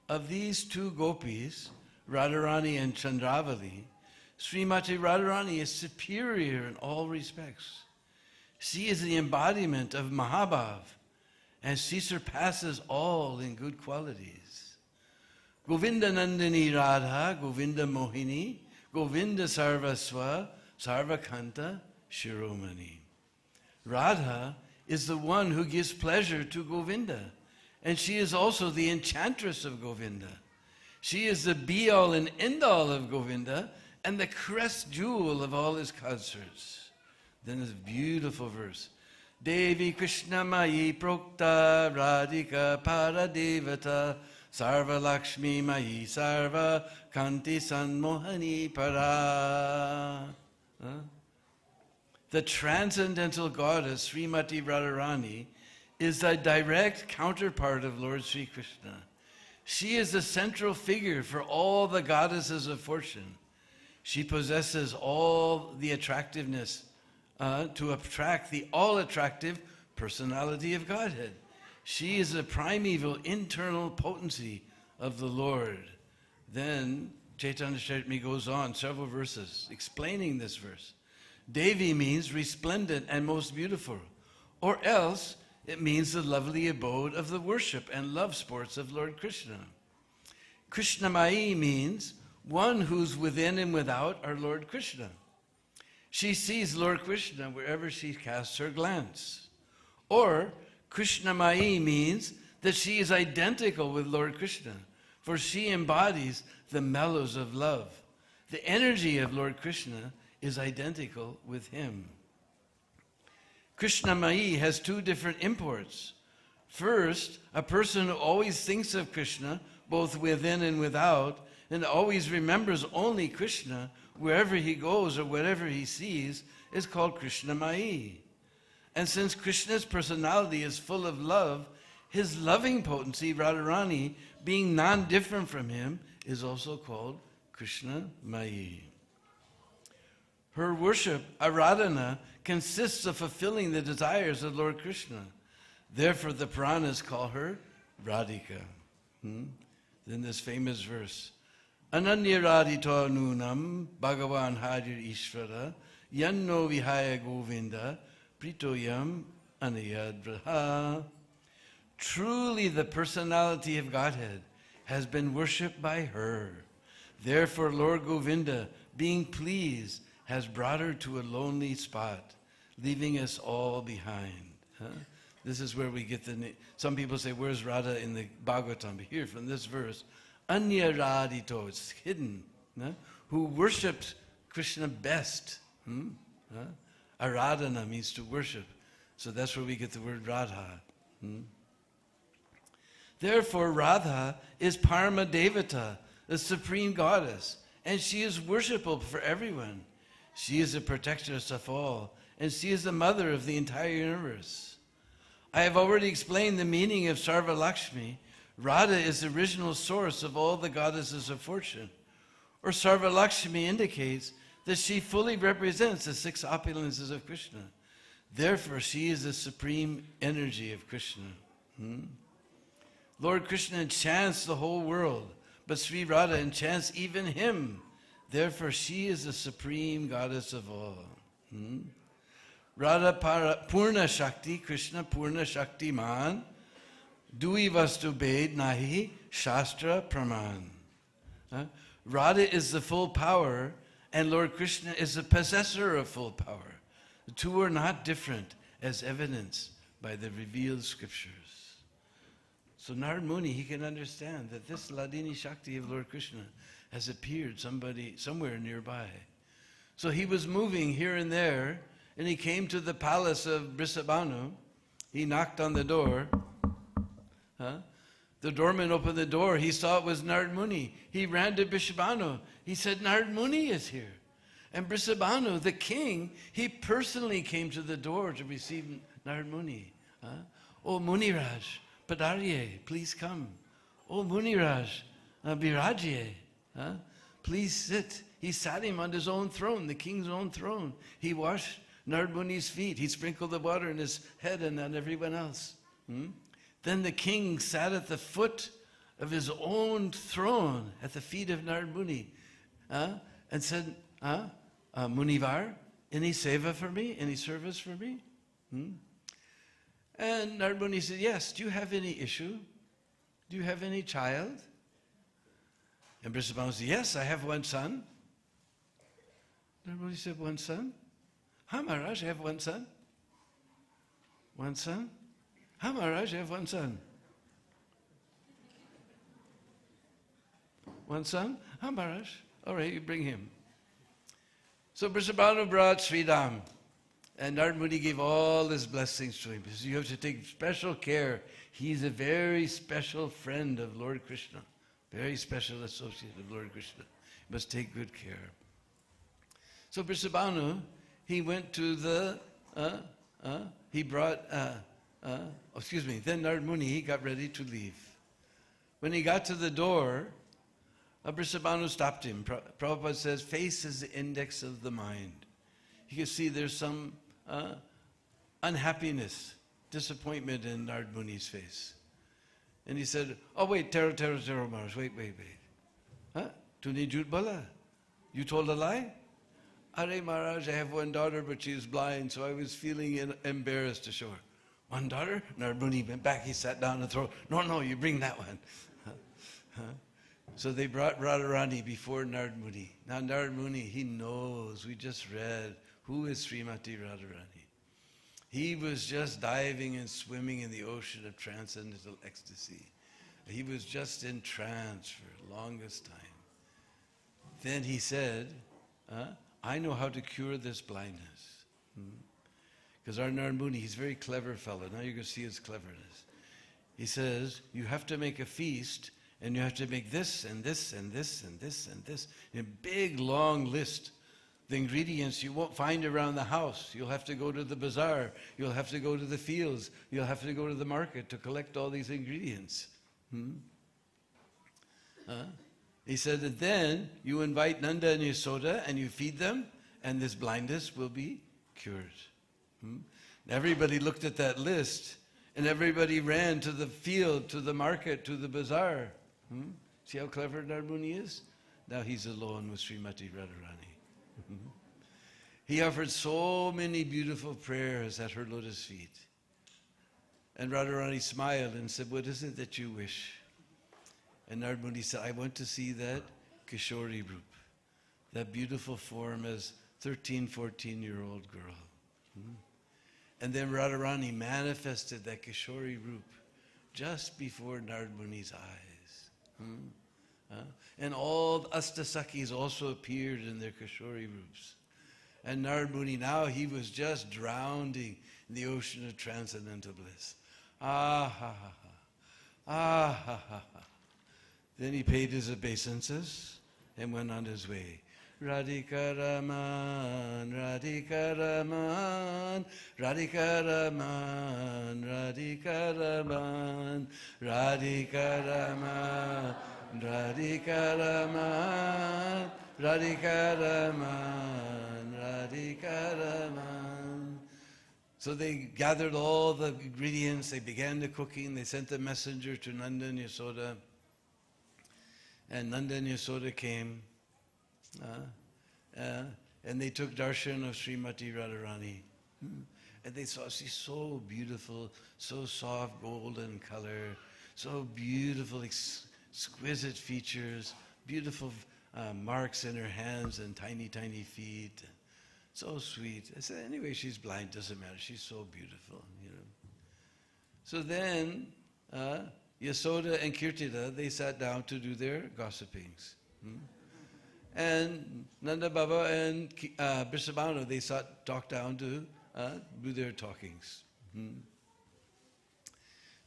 Of these two gopis, Radharani and Chandravali, Srimati Radharani is superior in all respects. She is the embodiment of Mahabhav, and she surpasses all in good qualities. Govinda Nandini Radha, Govinda Mohini, Govinda Sarvaswa, Sarvakanta Shiromani. Radha is the one who gives pleasure to Govinda, and she is also the enchantress of Govinda. She is the be-all and end-all of Govinda, and the crest jewel of all his consorts. Then this beautiful verse. Devi Krishna Mayi Prokta Radhika Paradevata Sarva Lakshmi Mayi Sarva Kanti Sanmohani Para. The transcendental goddess Srimati Radharani is the direct counterpart of Lord Sri Krishna. She is the central figure for all the goddesses of fortune. She possesses all the attractiveness to attract the all-attractive personality of Godhead. She is the primeval internal potency of the Lord. Then Chaitanya Charitamrita goes on several verses explaining this verse. Devi means resplendent and most beautiful, or else it means the lovely abode of the worship and love sports of Lord Krishna. Krishnamai means one who's within and without our Lord Krishna. She sees Lord Krishna wherever she casts her glance. Or Krishnamai means that she is identical with Lord Krishna, for she embodies the mellows of love. The energy of Lord Krishna is identical with him. Krishnamai has two different imports. First, a person who always thinks of Krishna, both within and without, and always remembers only Krishna wherever he goes or whatever he sees, is called Krishnamai. And since Krishna's personality is full of love, his loving potency, Radharani, being non-different from him, is also called Krishna Mayi. Her worship, Aradhana, consists of fulfilling the desires of Lord Krishna. Therefore, the Puranas call her Radhika. Then this famous verse, Ananya Radhito Nunam Bhagavan Harir Ishvara Yanno Vihaya Govinda Pritoyam Anayadraha. Truly the personality of Godhead has been worshipped by her. Therefore, Lord Govinda, being pleased, has brought her to a lonely spot, leaving us all behind. This is where we get the name. Some people say, where's Radha in the Bhagavatam? But here, from this verse, Anya Radhito, it's hidden. Who worships Krishna best. Aradhana means to worship. So that's where we get the word Radha. Therefore, Radha is Parama Devata, the supreme goddess, and she is worshipable for everyone. She is the protectress of all, and she is the mother of the entire universe. I have already explained the meaning of Sarva Lakshmi. Radha is the original source of all the goddesses of fortune. Or Sarva Lakshmi indicates that she fully represents the 6 opulences of Krishna. Therefore, she is the supreme energy of Krishna. Lord Krishna enchants the whole world, but Sri Radha enchants even him. Therefore, she is the supreme goddess of all. Radha Purna Shakti, Krishna Purna Shakti Man, Dui Vastu Bed Nahi Shastra Praman. Radha is the full power, and Lord Krishna is the possessor of full power. The two are not different, as evidenced by the revealed scriptures. So Narad Muni, he can understand that this Ladini Shakti of Lord Krishna has appeared somewhere nearby. So he was moving here and there, and he came to the palace of Brisabhanu. He knocked on the door. The doorman opened the door. He saw it was Narad Muni. He ran to Brisabhanu. He said, Narad Muni is here. And Brisabhanu, the king, he personally came to the door to receive Narad Muni. Oh, Muniraj, Padarye, please come. Oh, Muniraj, Birajye, please sit. He sat him on his own throne, the king's own throne. He washed Narad Muni's feet. He sprinkled the water in his head and on everyone else. Then the king sat at the foot of his own throne, at the feet of Narad Muni, and said, Munivar, any seva for me? Any service for me? And Narad Muni said, yes, do you have any issue? Do you have any child? And Brisabhanu said, yes, I have one son. Narad Muni said, one son? Ha, Maharaj, I have one son. One son? Ha, Maharaj, I have one son. One son? Ha, Maharaj. All right, you bring him. So Brisabhanu brought Sridham. And Narad Muni gave all his blessings to him. He said, you have to take special care. He's a very special friend of Lord Krishna. Very special associate of Lord Krishna. You must take good care. So Brisabhanu, he went to the, he brought, then Narad Muni, he got ready to leave. When he got to the door, Brisabhanu stopped him. Prabhupada says, face is the index of the mind. You can see there's some unhappiness, disappointment in Narad Muni's face. And he said, oh wait, Tero Maharaj, wait. Tuni jhoot bola? You told a lie? Are Maharaj, I have one daughter, but she is blind, so I was feeling embarrassed to show her. One daughter? Narad Muni went back, he sat down and threw, no, you bring that one. So they brought Radharani before Narad Muni. Now Narad Muni, he knows, we just read, who is Srimati Radharani? He was just diving and swimming in the ocean of transcendental ecstasy. He was just in trance for the longest time. Then he said, I know how to cure this blindness. Because our Narad Muni, he's a very clever fellow. Now you're going to see his cleverness. He says, you have to make a feast, and you have to make this, and this, and this, and this, and this. A big, long list. The ingredients you won't find around the house. You'll have to go to the bazaar. You'll have to go to the fields. You'll have to go to the market to collect all these ingredients. He said that then you invite Nanda and Yasoda and you feed them, and this blindness will be cured. Everybody looked at that list, and everybody ran to the field, to the market, to the bazaar. See how clever Nardmuni is? Now he's alone with Srimati Radharani. He offered so many beautiful prayers at her lotus feet. And Radharani smiled and said, what is it that you wish? And Nardmuni said, I want to see that Kishori Roop, that beautiful form as 13, 14-year-old girl. And then Radharani manifested that Kishori Roop just before Nardmuni's eyes. And all the Astasakis also appeared in their Kishori Roops. And Nardmuni, now he was just drowning in the ocean of transcendental bliss. Ah ha ha ha. Ah ha ha ha. Then he paid his obeisances and went on his way. Radhika Raman, Radhika Raman, Radhika Raman, Radhika Raman, Radhika Raman, Radhika Raman, Radhika Raman, Radhika Raman. So they gathered all the ingredients, they began the cooking, they sent the messenger to Nanda and Yasoda. And Nanda and Yasoda came. And they took darshan of Srimati Radharani. And they saw she's so beautiful, so soft golden color, so beautiful, exquisite features, beautiful marks in her hands and tiny, tiny feet. So sweet. I said, anyway, she's blind, doesn't matter. She's so beautiful, you know. So then Yasoda and Kirtida, they sat down to do their gossipings. And Nanda Baba and Brisabhanu, they talked down to do their talkings.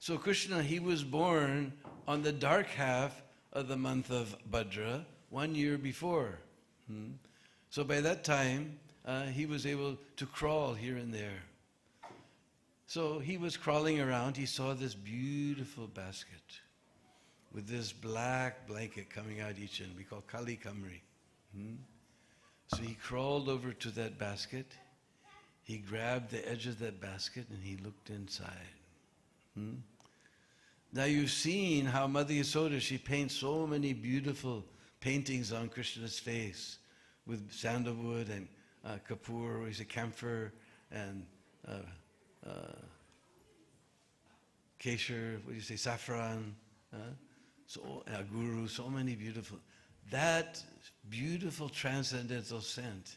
So Krishna, he was born on the dark half of the month of Bhadra, 1 year before. So by that time, he was able to crawl here and there. So he was crawling around, he saw this beautiful basket with this black blanket coming out each end. We call Kali Kamri. So he crawled over to that basket, he grabbed the edge of that basket and he looked inside. Now you've seen how Mother Yasoda, she paints so many beautiful paintings on Krishna's face with sandalwood and kapoor, or is it camphor, and keshar, what do you say, saffron, so guru, so many beautiful. That beautiful transcendental scent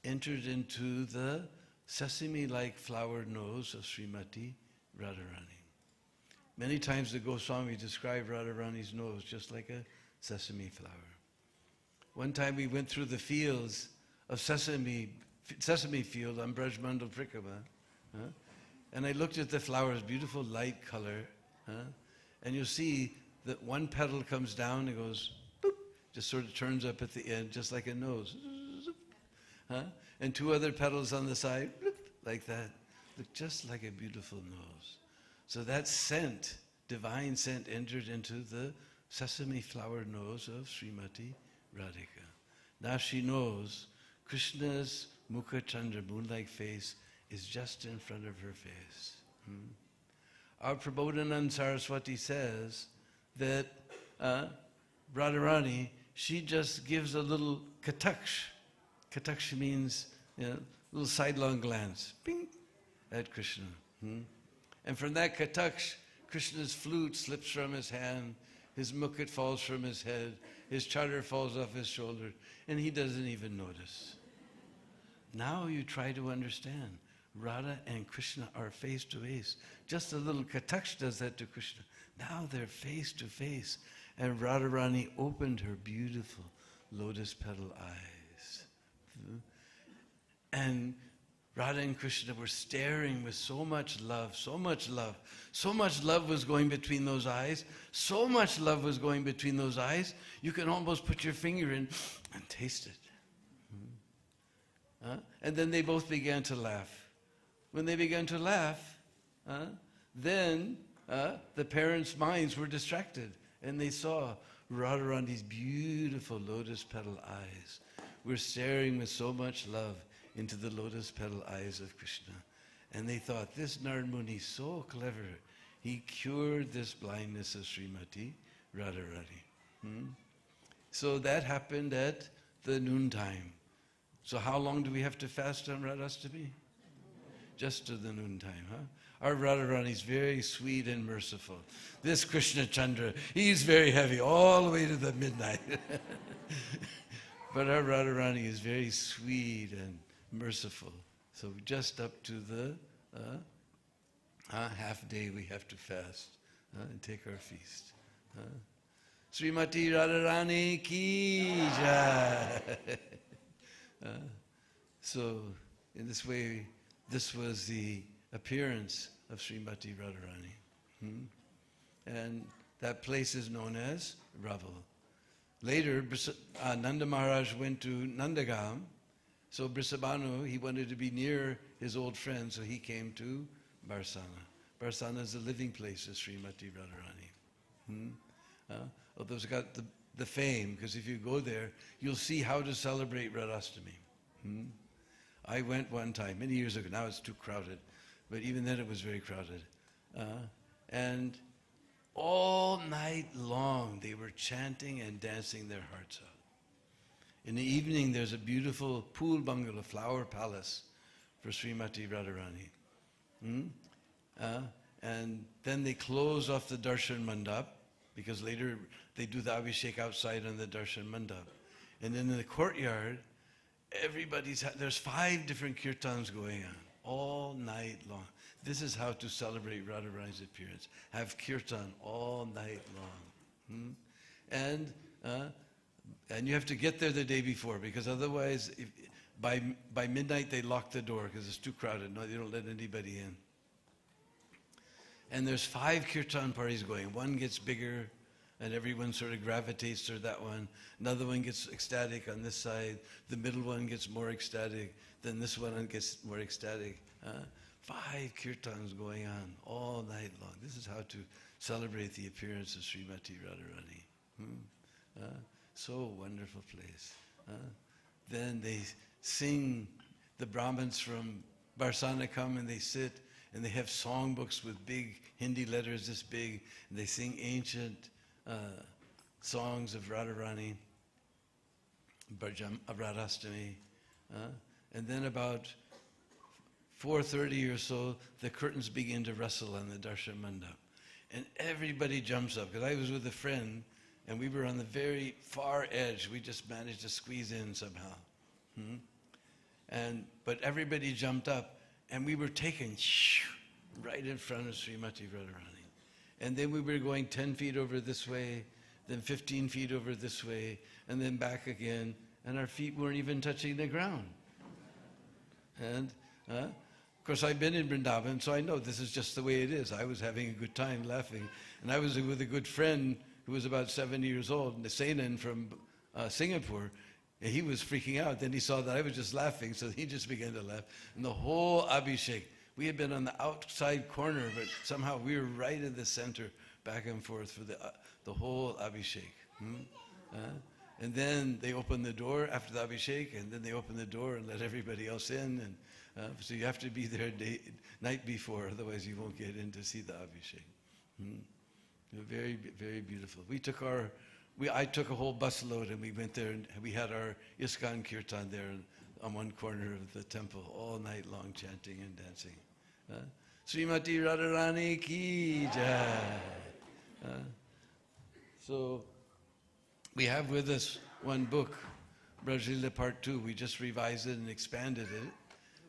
entered into the sesame-like flowered nose of Srimati Radharani. Many times the Goswami described Radharani's nose just like a sesame flower. One time we went through the fields of sesame field on Brajmandal Prikrama, and I looked at the flowers, beautiful light color, and you'll see that one petal comes down and goes, boop, just sort of turns up at the end, just like a nose, and two other petals on the side, bloop, like that, look just like a beautiful nose. So that scent, divine scent, entered into the sesame flower nose of Srimati Radhika. Now she knows Krishna's Mukha Chandra, moon-like face, is just in front of her face. Our Prabodhanand Saraswati says that Radharani, she just gives a little kataksh. Kataksh means, a little sidelong glance, ping, at Krishna. And from that kataksh, Krishna's flute slips from his hand, his mukut falls from his head, his chadar falls off his shoulder, and he doesn't even notice. Now you try to understand. Radha and Krishna are face to face. Just a little kataksh does that to Krishna. Now they're face to face. And Radharani opened her beautiful lotus petal eyes. And Radha and Krishna were staring with so much love, so much love. So much love was going between those eyes. So much love was going between those eyes, you can almost put your finger in and taste it. And then they both began to laugh. When they began to laugh, then the parents' minds were distracted, and they saw Radharani's beautiful lotus petal eyes were staring with so much love into the lotus petal eyes of Krishna. And they thought, this Narad Muni is so clever. He cured this blindness of Srimati Radharani. So that happened at the noontime. So how long do we have to fast on Radhastami? Just to the noontime, huh? Our Radharani is very sweet and merciful. This Krishna Chandra, he's very heavy all the way to the midnight. But our Radharani is very sweet and merciful. So just up to the half day we have to fast and take our feast. Srimati Radharani ki jai. So in this way, this was the appearance of Srimati Radharani. And that place is known as Raval. Later, Nanda Maharaj went to Nandagam. So Brisabhanu, he wanted to be near his old friend, so he came to Barsana. Barsana is the living place of Srimati Radharani. Although it's got the fame, because if you go there, you'll see how to celebrate Radhastami. I went one time, many years ago. Now it's too crowded. But even then it was very crowded. And all night long they were chanting and dancing their hearts out. In the evening there's a beautiful pool bungalow, flower palace for Srimati Radharani. And then they close off the darshan mandap, because later they do the abhishek outside on the darshan mandap. And then in the courtyard, there's 5 different kirtans going on all night long. This is how to celebrate Radharani's appearance. Have kirtan all night long. And you have to get there the day before, because otherwise, by midnight they lock the door because it's too crowded. No, they don't let anybody in. And there's 5 kirtan parties going. One gets bigger, and everyone sort of gravitates to that one. Another one gets ecstatic on this side. The middle one gets more ecstatic. Then this one gets more ecstatic. 5 kirtans going on all night long. This is how to celebrate the appearance of Srimati Radharani. So wonderful place. Then they sing, the Brahmins from Barsana come and they sit and they have songbooks with big Hindi letters this big, and they sing ancient songs of Radharani, of Radhastami. And then about 4:30 or so, the curtains begin to rustle on the darshan mandap. And everybody jumps up, because I was with a friend, and we were on the very far edge. We just managed to squeeze in somehow. But everybody jumped up, and we were taken right in front of Srimati Radharani. And then we were going 10 feet over this way, then 15 feet over this way, and then back again, and our feet weren't even touching the ground. And of course, I've been in Vrindavan, so I know this is just the way it is. I was having a good time laughing, and I was with a good friend who was about 70 years old, Nasenan from Singapore. And he was freaking out. Then he saw that I was just laughing, so he just began to laugh. And the whole abhishek, we had been on the outside corner, but somehow we were right in the center, back and forth for the whole abhishek. And then they opened the door after the abhishek, and then they opened the door and let everybody else in. And so you have to be there night before, otherwise you won't get in to see the abhishek. Very, very beautiful. I took a whole busload and we went there and we had our ISKCON Kirtan there on one corner of the temple all night long, chanting and dancing. Srimati Radharani ki jai. So we have with us one book, Brajlila Part 2. We just revised it and expanded it.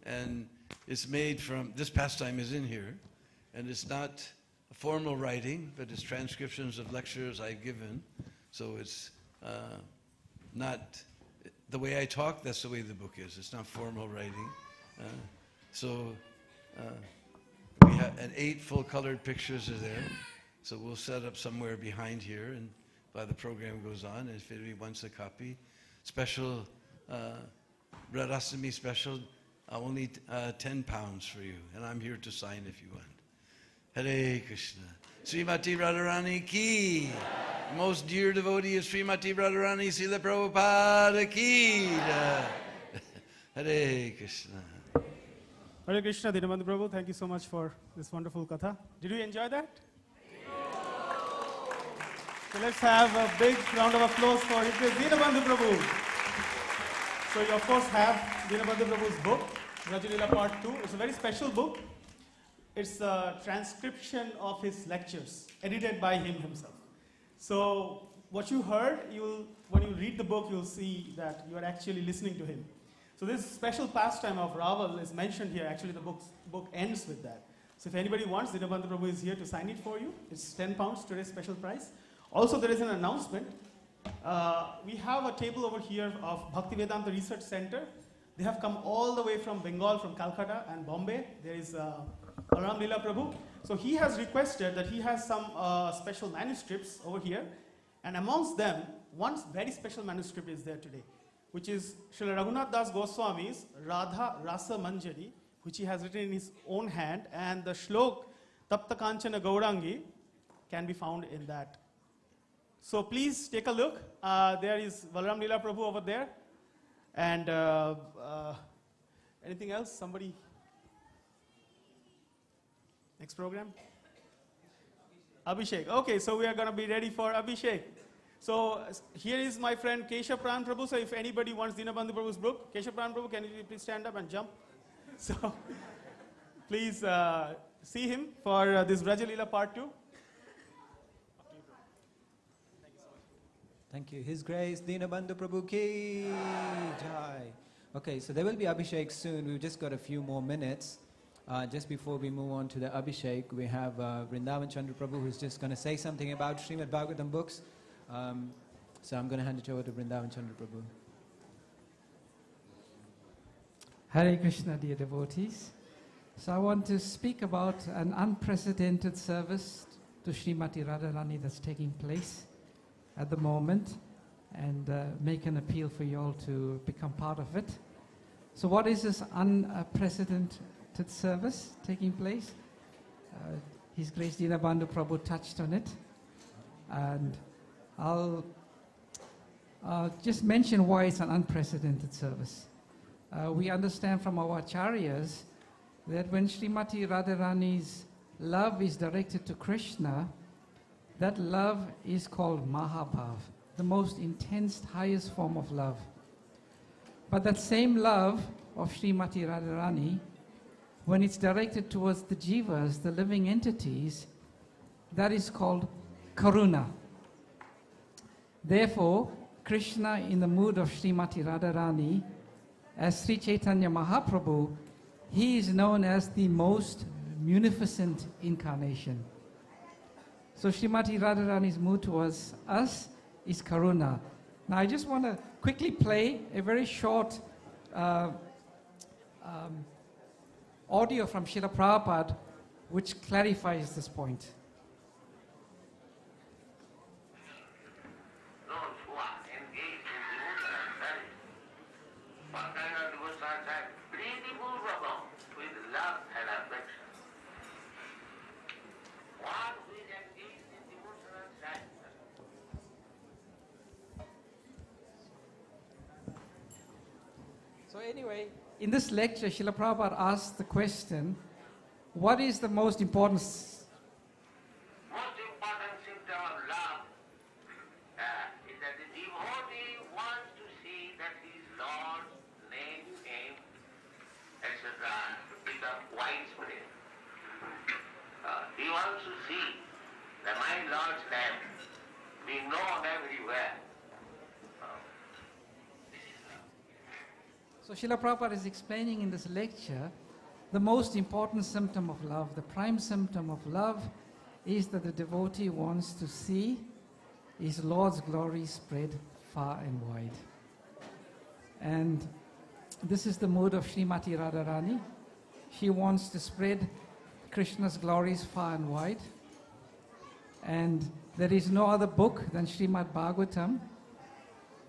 And it's made from, this pastime is in here, and it's not a formal writing, but it's transcriptions of lectures I've given. So it's not, the way I talk, that's the way the book is. It's not formal writing. We have, and 8 full-colored pictures are there. So we'll set up somewhere behind here, and while the program goes on, and if anybody wants a copy, special Radhastami special, only 10 pounds for you. And I'm here to sign if you want. Hare Krishna. Srimati Radharani ki. Most dear devotee is Srimati Radharani Srila Prabhupada ki. Hare Krishna. Hare Krishna, Dinabandhu Prabhu, thank you so much for this wonderful katha. Did you enjoy that? So let's have a big round of applause for Dinabandhu Prabhu. So you of course have Dinabandhu Prabhu's book, Rajalila Part 2. It's a very special book. It's a transcription of his lectures, edited by him himself. So what you heard, when you read the book, you'll see that you are actually listening to him. So this special pastime of Raval is mentioned here. Actually, the book ends with that. So if anybody wants, Dinabandhu Prabhu is here to sign it for you. It's 10 pounds, today's special price. Also, there is an announcement. We have a table over here of Bhaktivedanta Research Center. They have come all the way from Bengal, from Calcutta and Bombay. There is Balaram Lila Prabhu. So he has requested that he has some special manuscripts over here. And amongst them, one very special manuscript is there today, which is Srila Raghunath Das Goswami's Radha Rasa Manjari, which he has written in his own hand. And the shlok Tapta Kanchana Gaurangi can be found in that. So please take a look. There is Balaram Lila Prabhu over there. And anything else? Somebody? Next program? Abhishek. Okay, so we are going to be ready for Abhishek. So here is my friend Keshav Pran Prabhu. So if anybody wants Dinabandhu Prabhu's book, Keshav Pran Prabhu, can you please stand up and jump? So please see him for this Brajalila Part 2. Thank you. His Grace Dinabandhu Prabhu ki jai. Okay, so there will be Abhishek soon. We've just got a few more minutes. Just before we move on to the Abhishek, we have Vrindavan Chandra Prabhu who's just going to say something about Srimad Bhagavatam books. So I'm going to hand it over to Vrindavan Chandra Prabhu. Hare Krishna, dear devotees. So I want to speak about an unprecedented service to Srimati Radharani that's taking place at the moment, and make an appeal for you all to become part of it. So what is this unprecedented service taking place? His Grace Dinabandhu Prabhu touched on it, and I'll just mention why it's an unprecedented service. We understand from our acharyas that when Srimati Radharani's love is directed to Krishna, that love is called Mahabhav, the most intense, highest form of love. But that same love of Srimati Radharani, when it's directed towards the jivas, the living entities, that is called Karuna. Therefore, Krishna, in the mood of Srimati Radharani, as Sri Chaitanya Mahaprabhu, he is known as the most munificent incarnation. So Srimati Radharani's mood towards us is Karuna. Now I just want to quickly play a very short audio from Srila Prabhupada which clarifies this point. Those who are engaged in devotional service, what kind of devotional service? Pritipurvakam, with love and affection. One who is engaged in devotional service. So anyway, in this lecture, Srila Prabhupada asked the question, what is the most important Most important symptom of love is that the devotee wants to see that his Lord's name, aim, etc. become widespread. He wants to see that my Lord's name be known everywhere. So Srila Prabhupada is explaining in this lecture, the most important symptom of love, the prime symptom of love is that the devotee wants to see his Lord's glory spread far and wide. And this is the mood of Srimati Radharani. She wants to spread Krishna's glories far and wide. And there is no other book than Srimad Bhagavatam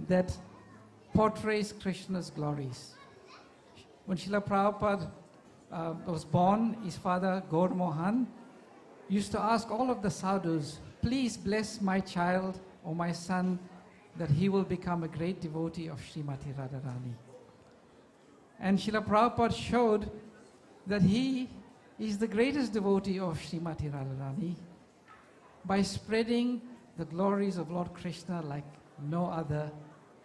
that portrays Krishna's glories. When Srila Prabhupada was born, his father, Gaur Mohan, used to ask all of the sadhus, please bless my child or my son that he will become a great devotee of Srimati Radharani. And Srila Prabhupada showed that he is the greatest devotee of Srimati Radharani by spreading the glories of Lord Krishna like no other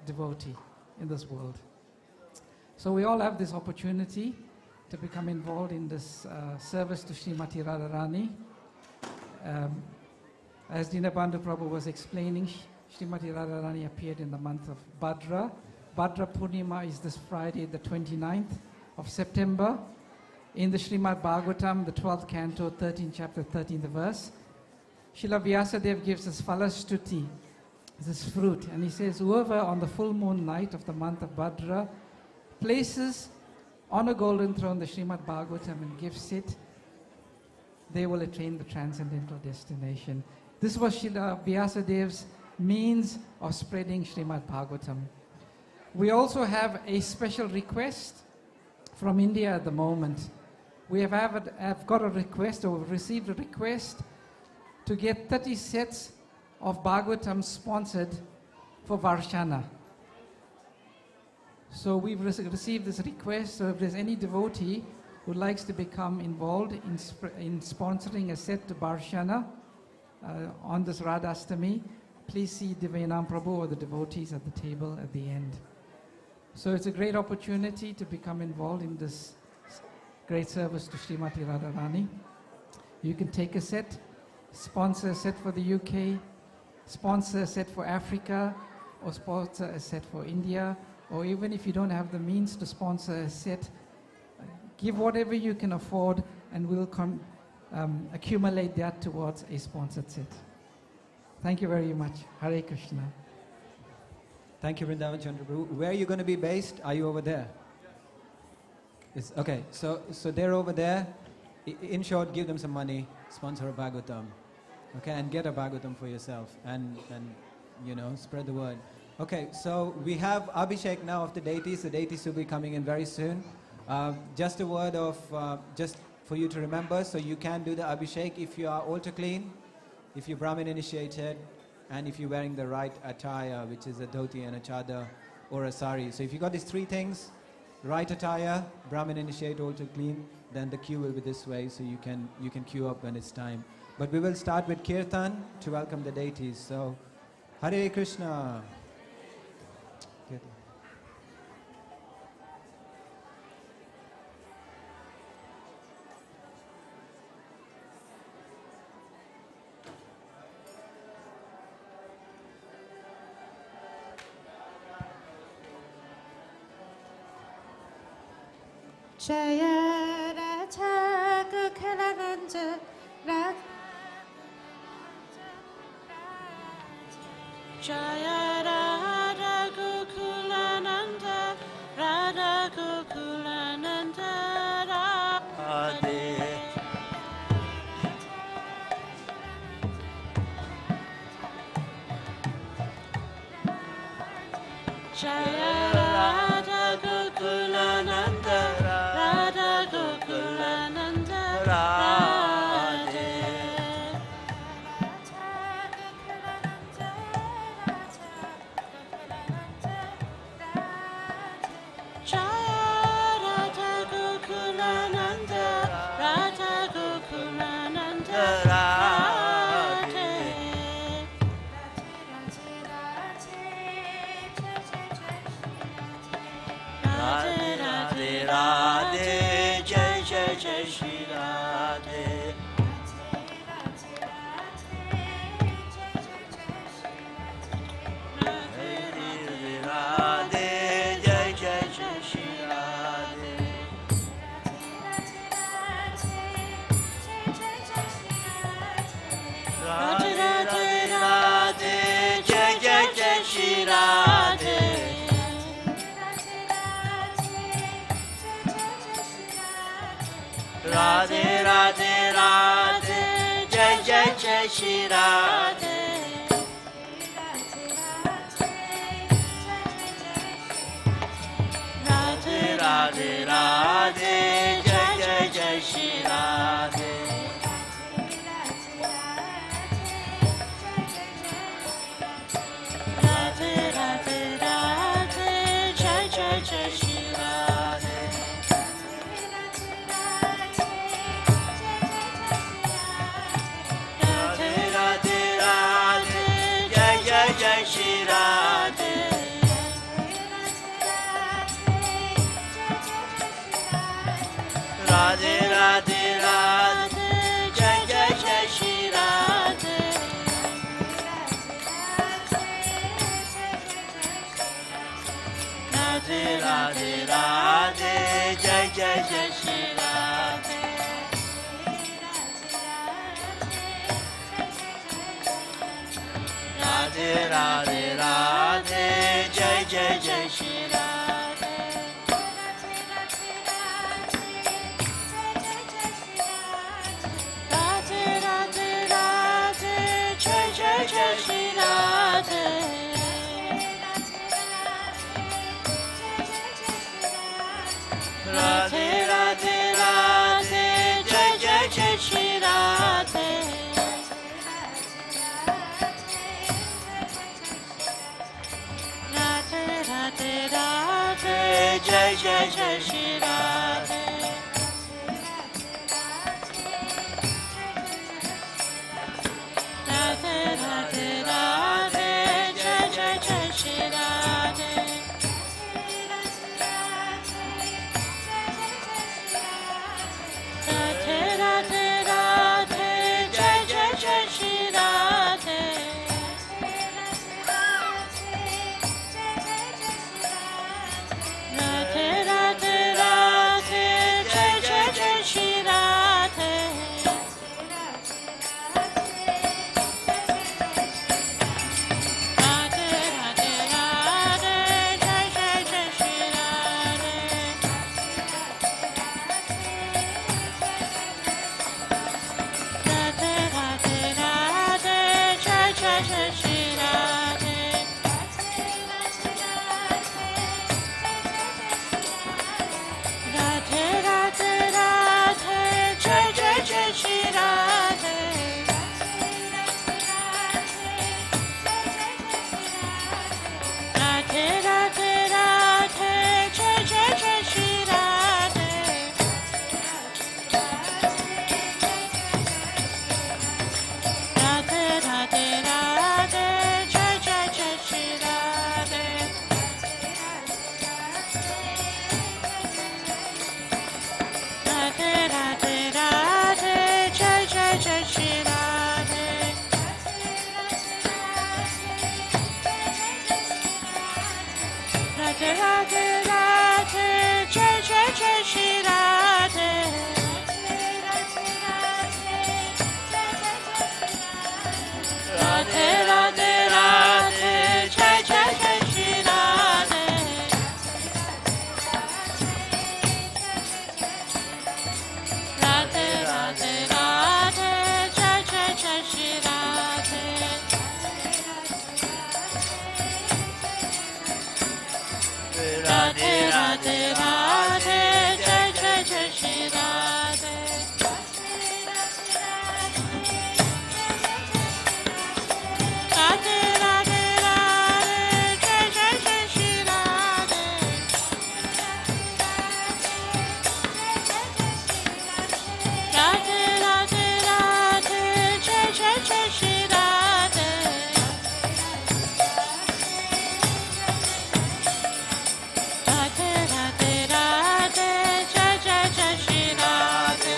devotee in this world. So we all have this opportunity to become involved in this service to Srimati Radharani. As Dinabandhu Prabhu was explaining, Srimati Radharani appeared in the month of Bhadra. Bhadra Purnima is this Friday, the 29th of September. In the Srimad Bhagavatam, the 12th canto, 13th chapter, 13th verse, Srila Vyasadeva gives us Falastuti, this fruit, and he says, whoever on the full moon night of the month of Bhadra places on a golden throne the Srimad Bhagavatam and gives it, they will attain the transcendental destination. This was Srila Vyasadeva's means of spreading Srimad Bhagavatam. We also have a special request from India at the moment. We have got a request, or we've received a request to get 30 sets of Bhagavatam sponsored for Varshana. So we've received this request, so if there's any devotee who likes to become involved in sponsoring a set to Varshana on this Radhastami, please see Divayanam Prabhu or the devotees at the table at the end. So it's a great opportunity to become involved in this great service to Srimati Radharani. You can take a set, sponsor a set for the UK, sponsor a set for Africa, or sponsor a set for India, or even if you don't have the means to sponsor a set, give whatever you can afford and we'll accumulate that towards a sponsored set. Thank you very much. Hare Krishna. Thank you, Vrindavan Chandra Prabhu. Where are you going to be based? Are you over there? Okay, so they're over there. In short, give them some money, sponsor a Bhagavatam, okay, and get a Bhagavatam for yourself, and you know, spread the word. Okay, so we have Abhishek now of the deities. The deities will be coming in very soon. Just a word of, just for you to remember, so you can do the Abhishek if you are altar clean, if you're Brahmin initiated, and if you're wearing the right attire, which is a dhoti and a chadar or a sari. So if you got these three things, right attire, Brahmin initiate, altar clean, then the queue will be this way, so you can queue up when it's time. But we will start with Kirtan to welcome the deities. So, Hare Krishna. Kirtan. Jaya Radha Gokulananda Radha Jaya Radha Gokulananda Radha Gokulananda Radhe Jaya Radha Gokulananda Radha Gokulananda Radhe Jaya Radha Gokulananda Radha Gokulananda Radhe Radhe Radhe Radhe Jai Jai Jai Shri Radhe Radhe Radhe Jai Jai Jai Shri Radhe Radhe Radhe Radhe Jai Jai Jai Shri Radhe Radhe Radhe Radhe Jai Jai Jai Shri Radhe Radhe Radhe Radhe Radhe Radhe, Jai Jai Jai Shri Radhe. Radhe Radhe Radhe, Jai Jai Jai Shri Radhe. Radhe Radhe Radhe, Jai Jai Jai Shri Radhe. Radhe Radhe Radhe, Jai Jai Jai Shri Radhe. Radhe Radhe Radhe, Jai Jai Jai Shri Radhe. Radhe Radhe Radhe, Jai Jai Jai Shri Radhe. Radhe Radhe Radhe, Jai Jai Jai Shri Radhe. Radhe Radhe Radhe, Jai Jai Jai Shri Radhe. Radhe Radhe Radhe, Jai Jai Jai Shri Radhe. Radhe Radhe Radhe, Jai Jai Jai Shri Radhe. Radhe Radhe Radhe, Jai Jai Jai Shri Radhe. Radhe Radhe Radhe, Jai Jai Jai Shri Radhe. Radhe Radhe Radhe, Jai Jai Jai Shri Radhe. Radhe Radhe Radhe, Jai Jai Jai Shri Radhe. Radhe Radhe Radhe, Jai Jai Jai Shri Radhe. Radhe Radhe Radhe, Jai Jai Jai Shri Radhe. Radhe Radhe Radhe, Jai Jai Jai Shri Radhe. Radhe Radhe Radhe, Jai Jai Jai Shri Radhe. Radhe Radhe Radhe, Jai Jai Jai Shri Radhe. Radhe Radhe Radhe, Jai Jai Jai Shri Radhe. Radhe Radhe Radhe, Jai Jai Jai Shri Radhe.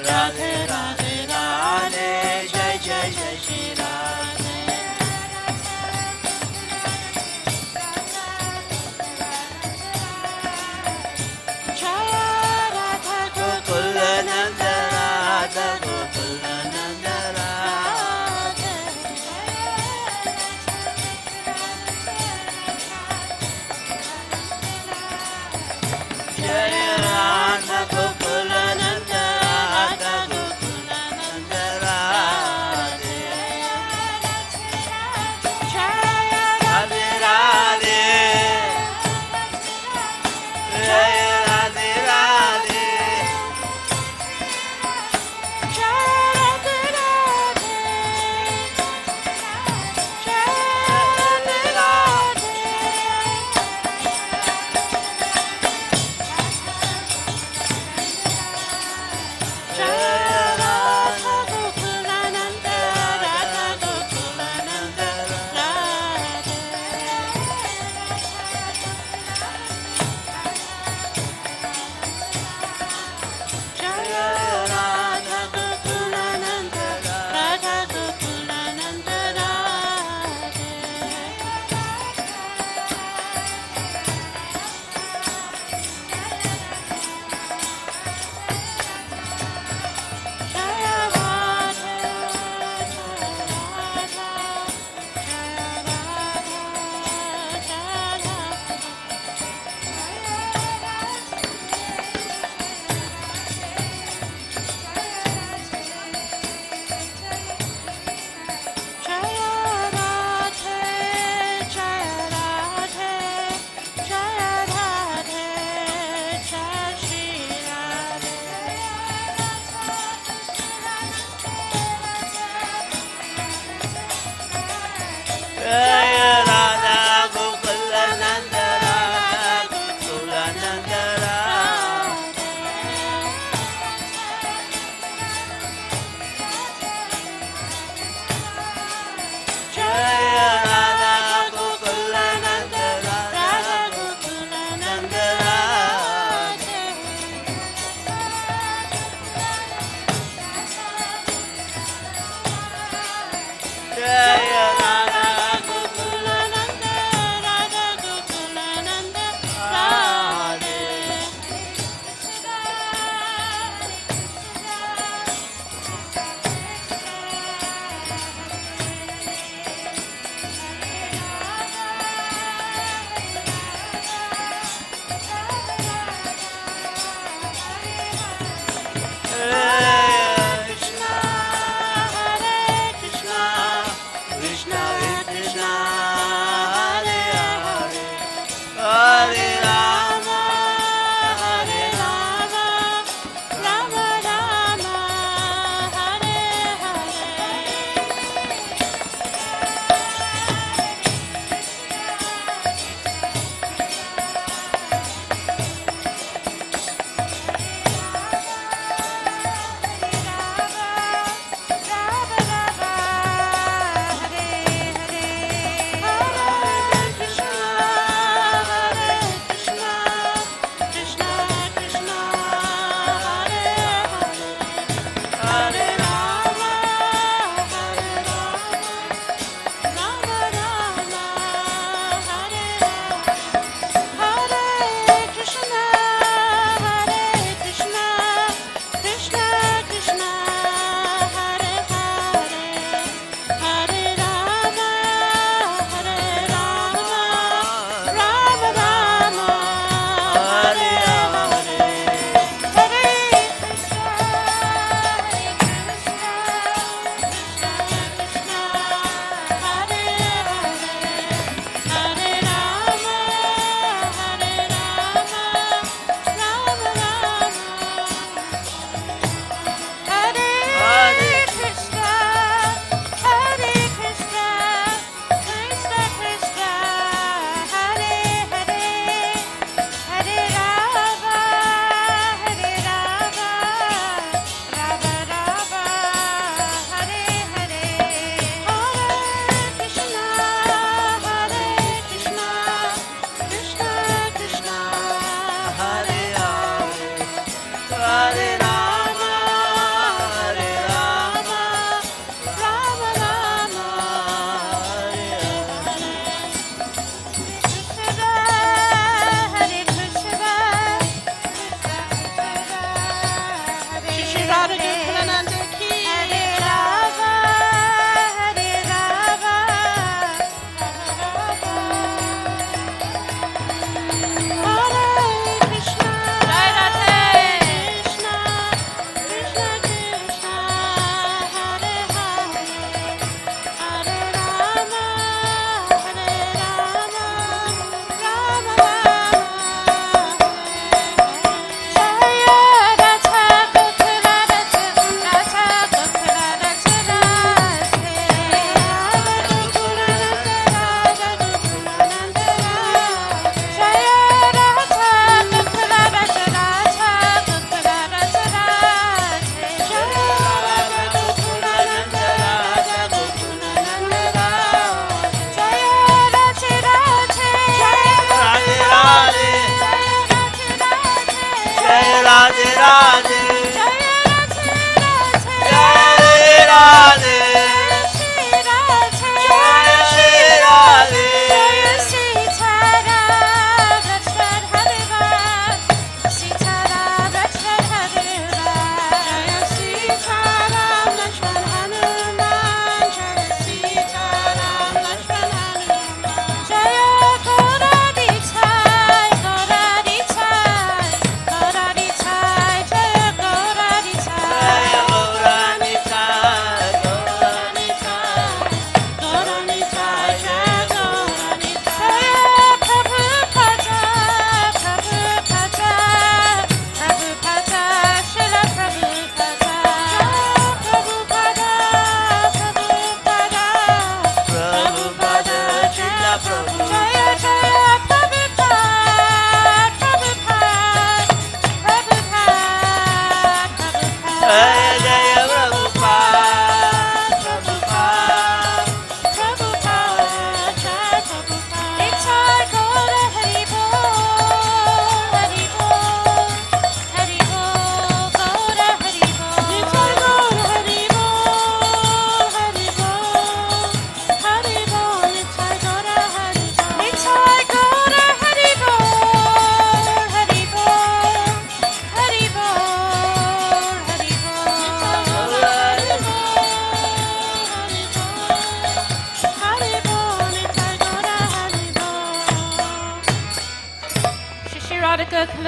Radhe Radhe Radhe, Jai Jai Jai Shri Radhe. Jaya Radha Gokula Nanda Radha Gokula Nanda Radha. Jaya Radha Gokula Nanda Radha Gokula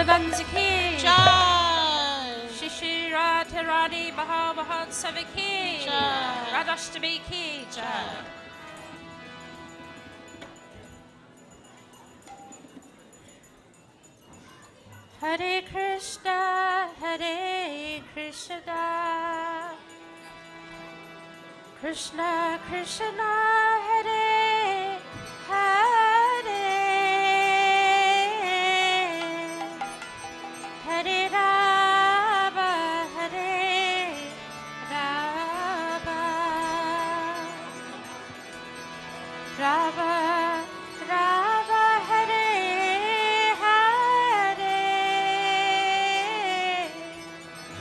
Radhastami Jai. Shishira Terani Mahamahotsava Ki Jai. Radashtami Ki Jai. Hare Krishna, Krishna Krishna, Hare Hare, Hare Rama, Hare Rama, Rama Rama, Hare Hare,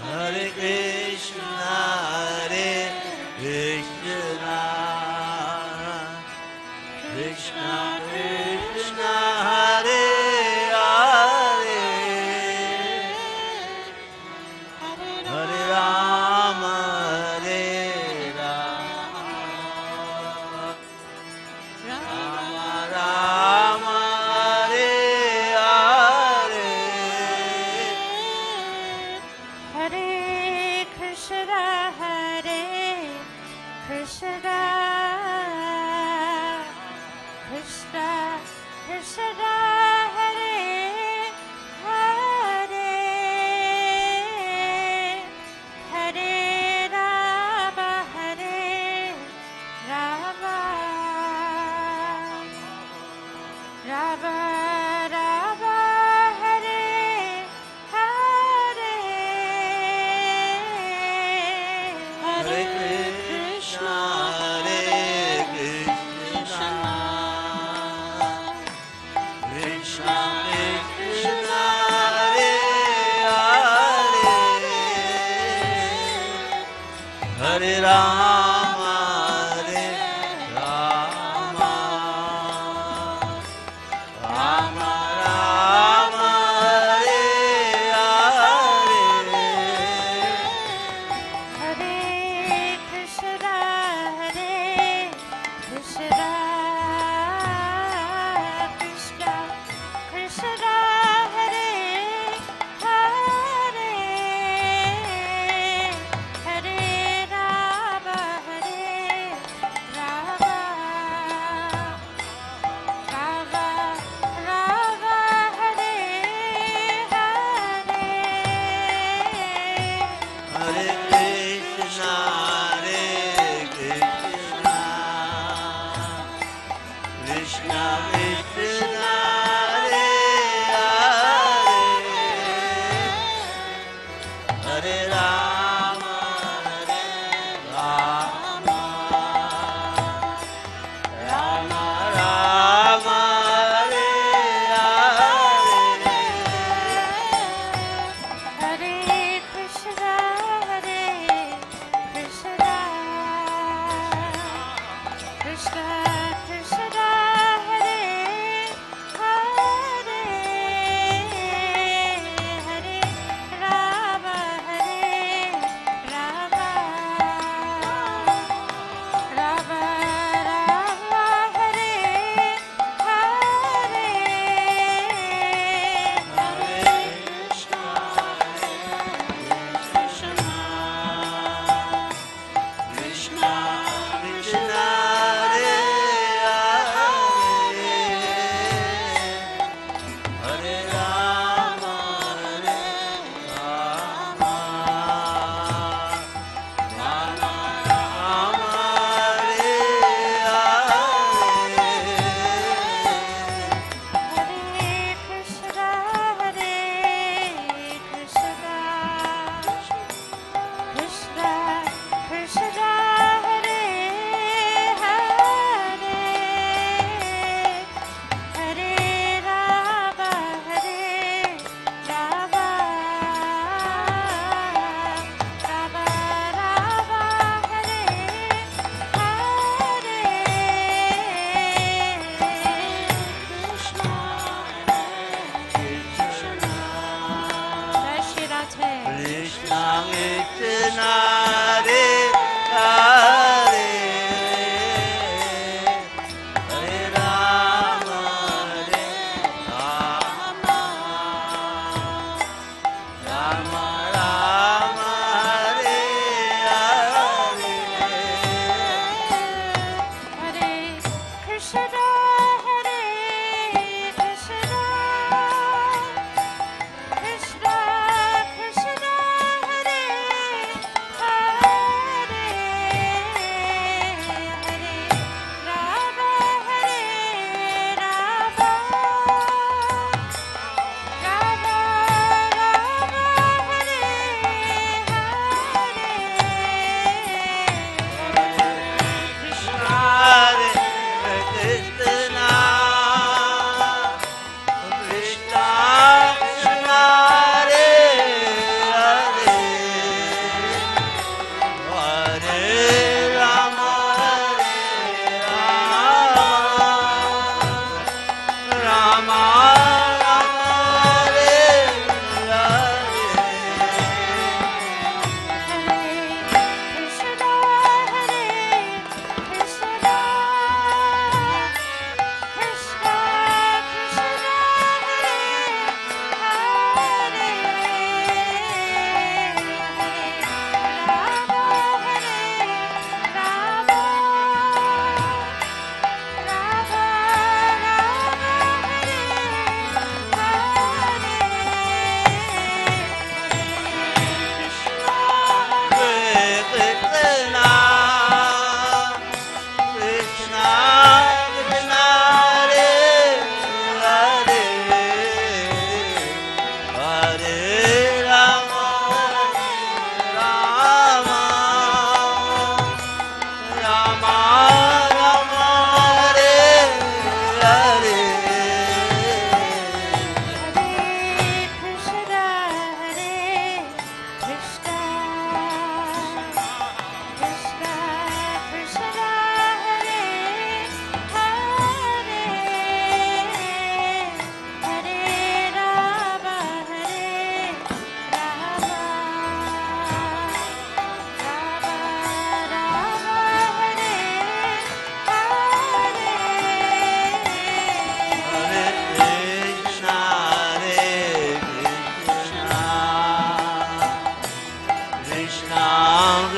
Hare Krishna, Hare Krishna, Krishna Krishna, Hare Hare, Hare Rama, Hare Rama, Rama Rama, Hare Hare, Hare Krishna, Hare Krishna, Krishna Krishna, Hare Hare, Hare Rama, Hare Rama, Rama Rama, Hare Hare, Hare Krishna, Hare Krishna, Hare Rama, Hare Rama, Rama Rama, Hare Hare, Hare Krishna, Hare Krishna, Krishna Krishna, Hare Hare, Hare Rama, Hare Rama, Rama Rama, Hare Hare. Hare Krishna, Hare Krishna, Krishna Krishna, Hare Hare, Hare Rama, Hare Rama, Rama Rama, Hare Hare, Hare Krishna, Hare Krishna, Krishna Krishna, Hare Hare, Hare Rama, Hare Rama, Rama Rama, Hare Hare, Hare Krishna, Krishna Krishna, Hare Hare, Hare Rama, Hare Rama, Rama Rama, Hare Hare, Hare Krishna, Hare Krishna, Krishna Krishna, Hare Hare, Hare Rama, Hare Rama, Rama Rama, Hare Hare, Krishna Jai Shri Radhe. Krishna Krishna, Hare Hare, Hare Rama, Hare Rama, Rama Rama, Hare Hare, Hare Krishna, Hare Krishna, Krishna Krishna, Hare Hare,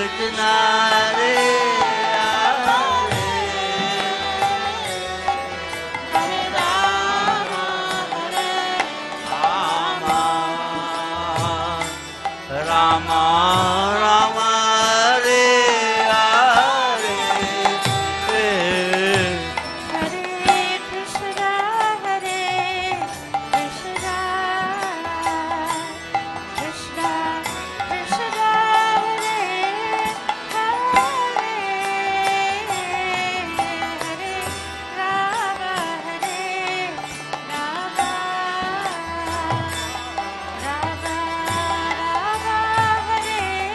Krishna, Hare Hare Rama, Rama Rama, Hare Hare, Hare Krishna, Hare Krishna, Krishna Krishna, Hare Hare, Hare Rama, Hare Rama, Rama Rama, Hare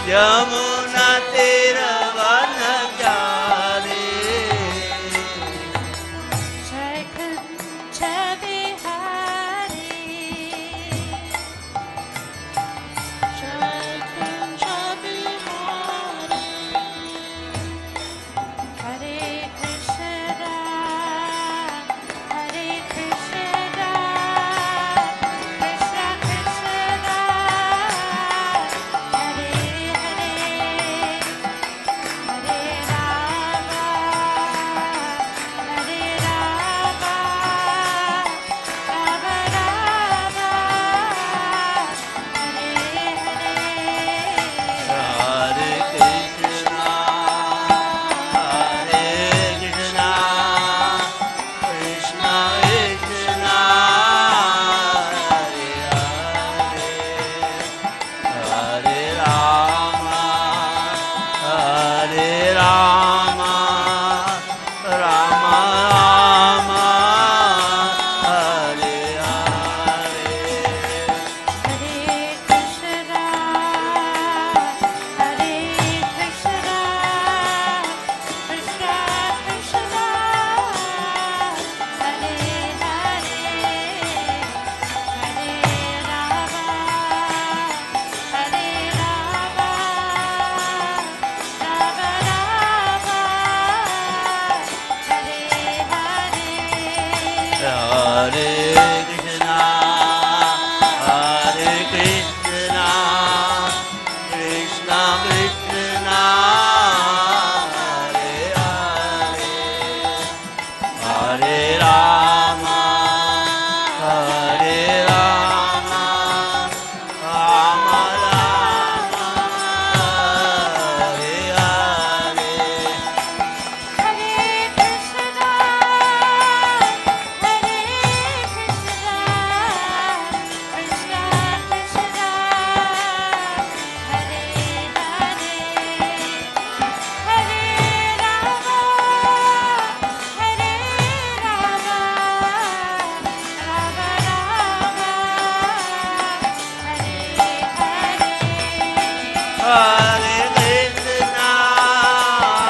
Yamuna तेरा one जारे जय कुंज बिहारी जय कुंज बिहारी हरे कृष्णा कृष्णा कृष्णा हरे Krishna, Hare Hare Ram, Hare Ram, Ram Ram, Hare Hare. Hare Krishna, Krishna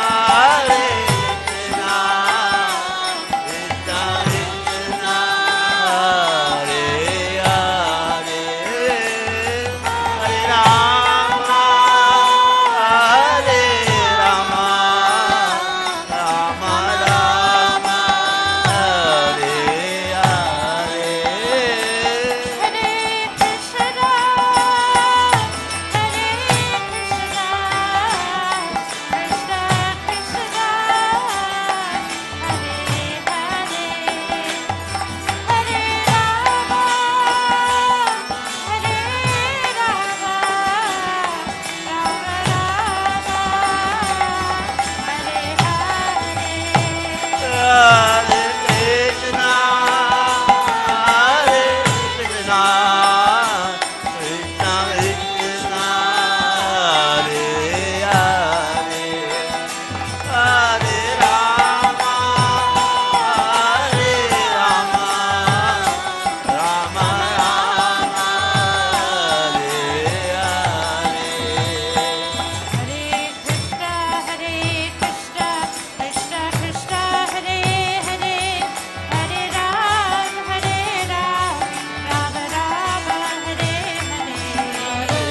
Krishna, Hare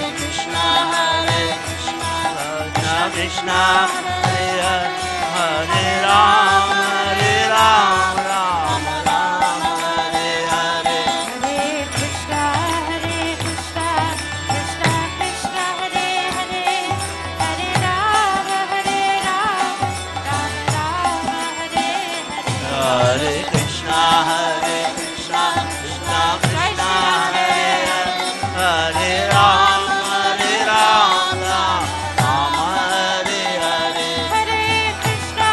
Hare, Hare Rama, Rama Rama, Hare Hare. Hare Krishna, Krishna Krishna, Hare Hare, Hare Ram, Ram Ram, Hare Hare. Hare Krishna,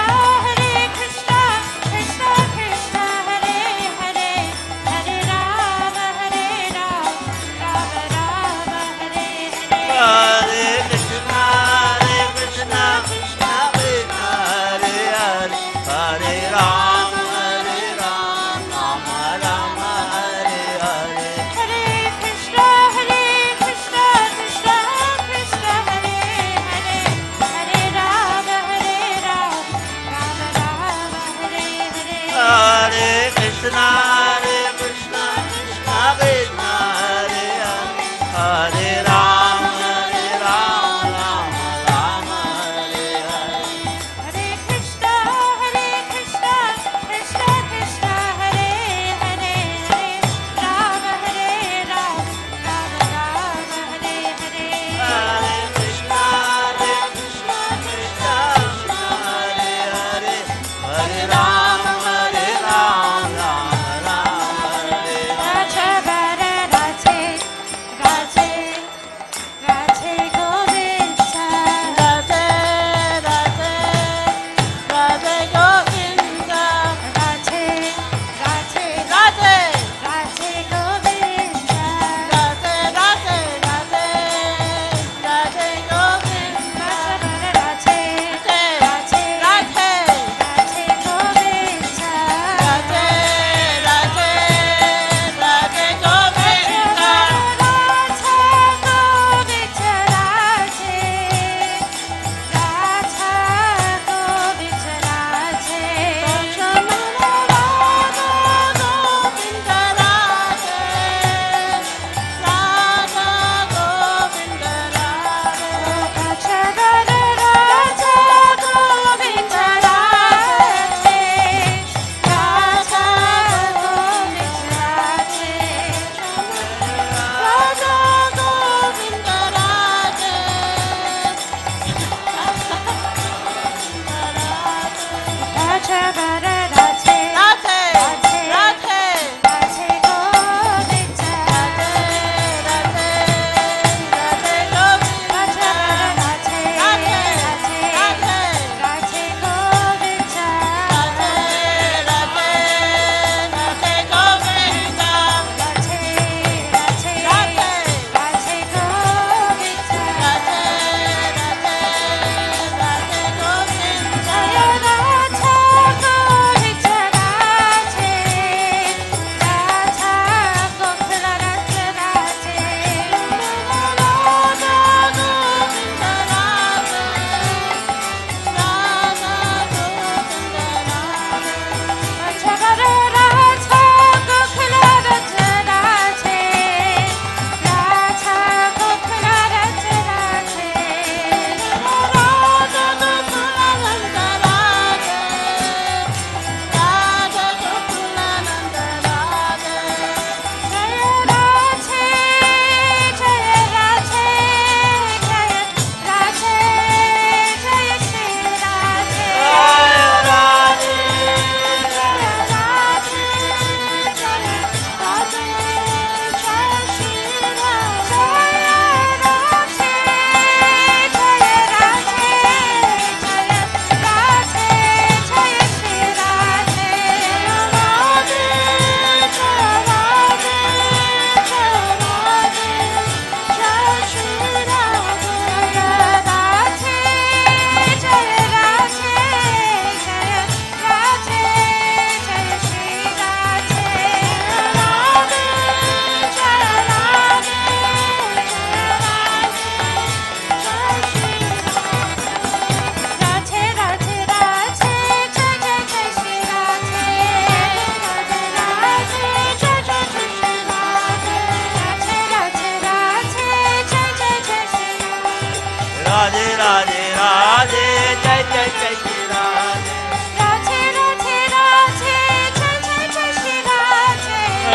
Radhe Radhe Radhe Jai Jai Jai Shri Radhe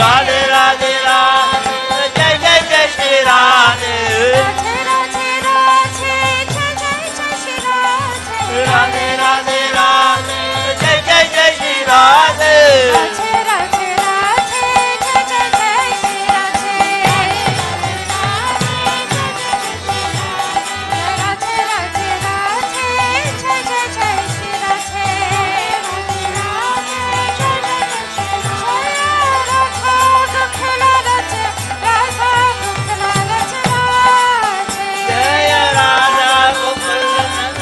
Radhe Radhe Radhe Jai Jai Jai Shri Radhe Radhe Radhe Radhe Jai Jai Jai Shri Radhe Radhe Radhe Radhe Jai Jai Jai Shri Radhe Radhe Radhe Radhe Jai Jai Jai Shri Radhe Radhe Radhe Radhe Jai Jai Jai Shri Radhe Radhe Radhe Radhe Jai Jai Jai Shri Radhe Jaya Radha Gokul Radha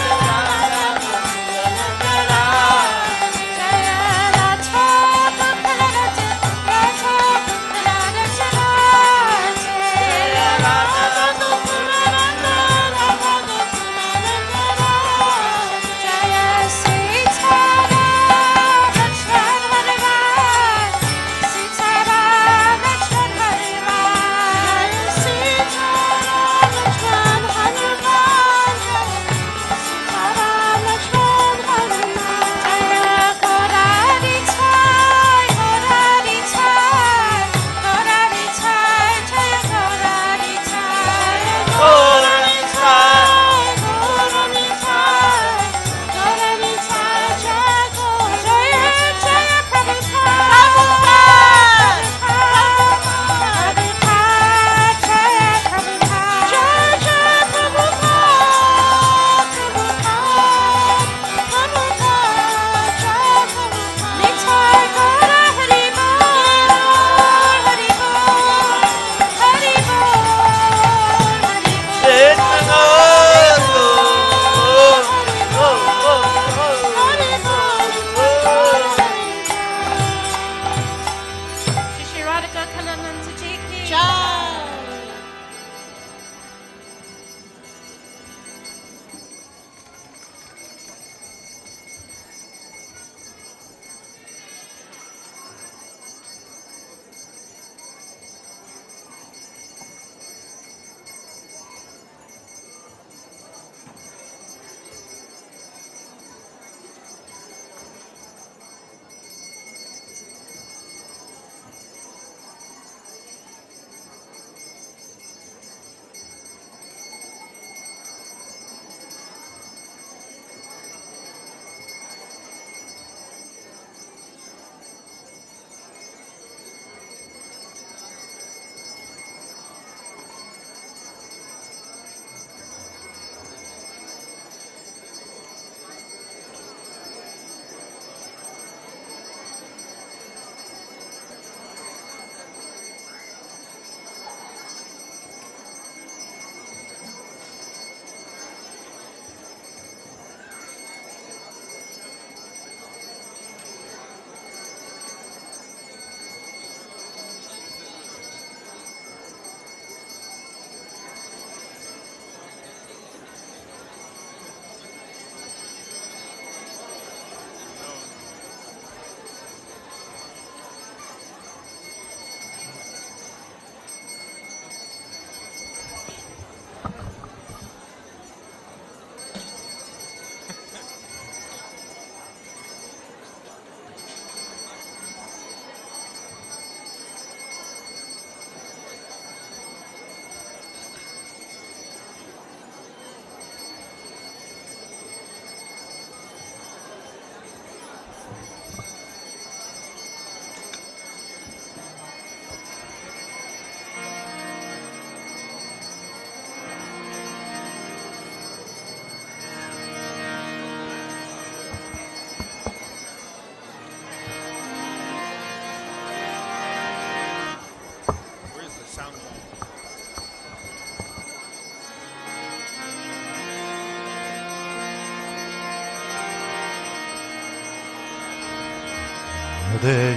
Hare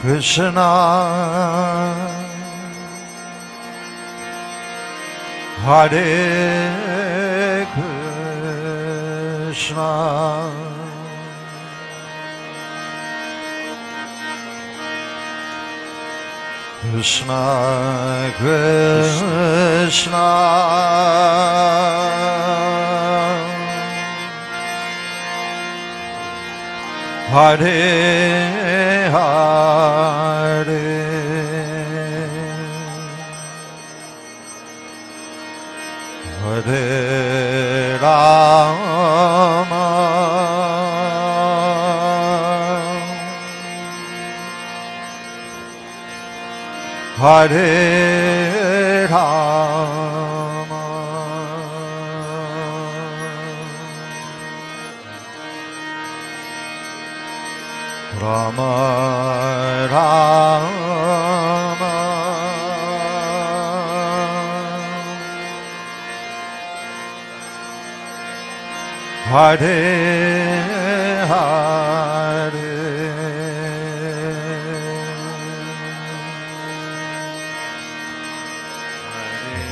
Krishna, Hare Krishna, Krishna Krishna, Hare Hare Hare Rama Hare Rama Rama Rama Hare Hare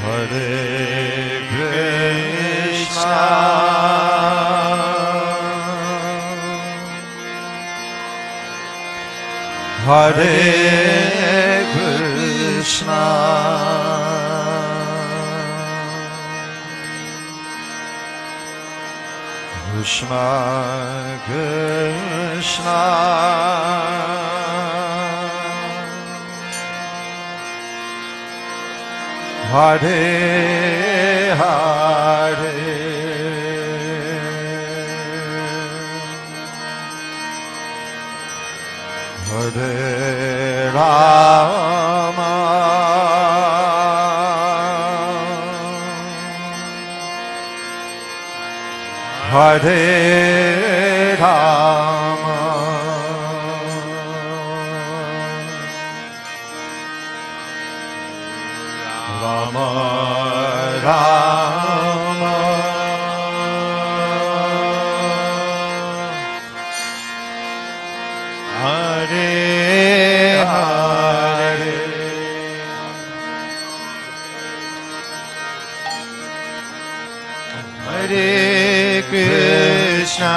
Hare Krishna Hare Krishna Krishna Krishna Hare Hare Hare Rama Hare Rama Rama Rama Hare Hare Hare Krishna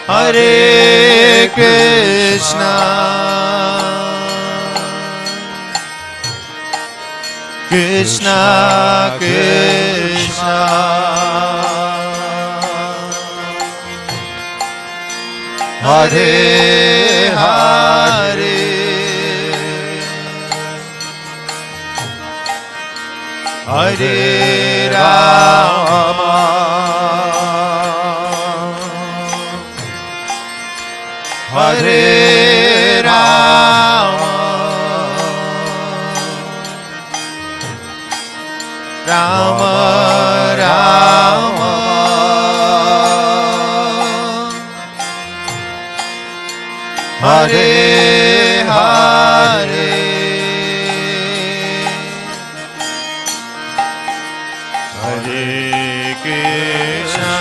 Hare Krishna Krishna Krishna Hare Hare Hare Rama Hare Rama Rama Rama Hare Hare Hare Krishna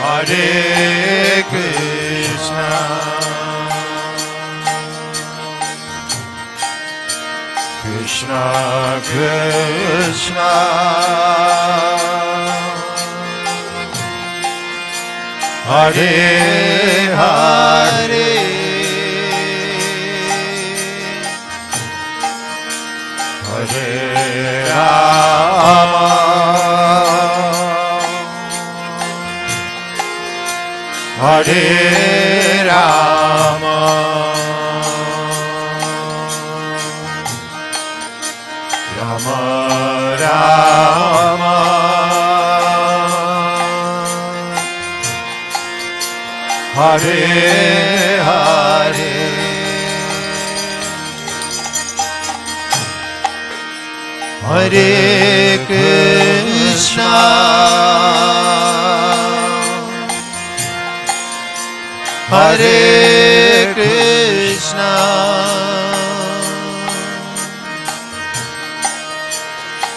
Hare Krishna Krishna Krishna Hare Hare Hare Rama Hare Rama Rama Rama Hare Hare Hare Krishna Hare Krishna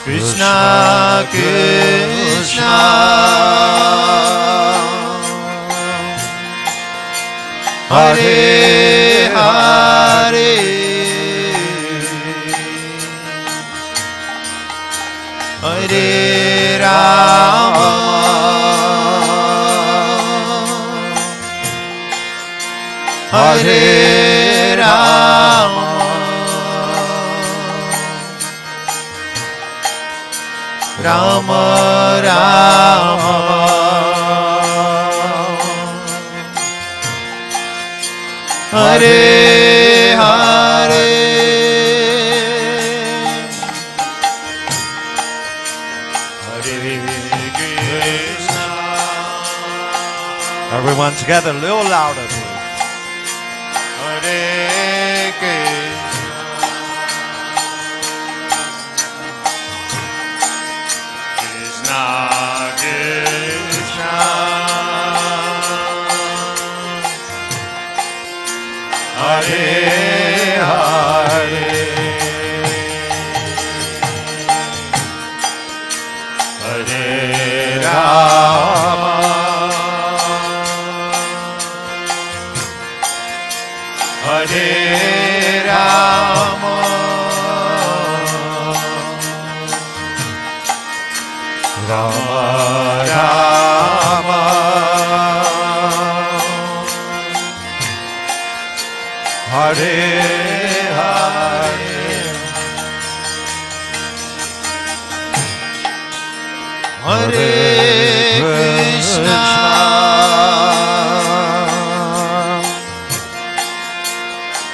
Krishna Krishna Hare Hare Hare Rama Hare Rama Rama Rama Hare Hare Hare Krishna. Everyone together, a little louder, please. Hare Krishna. Krishna Krishna. Hare Hare. Hare Rama. Hare Rama. Rama Rama. Hare Hare. Hare Krishna.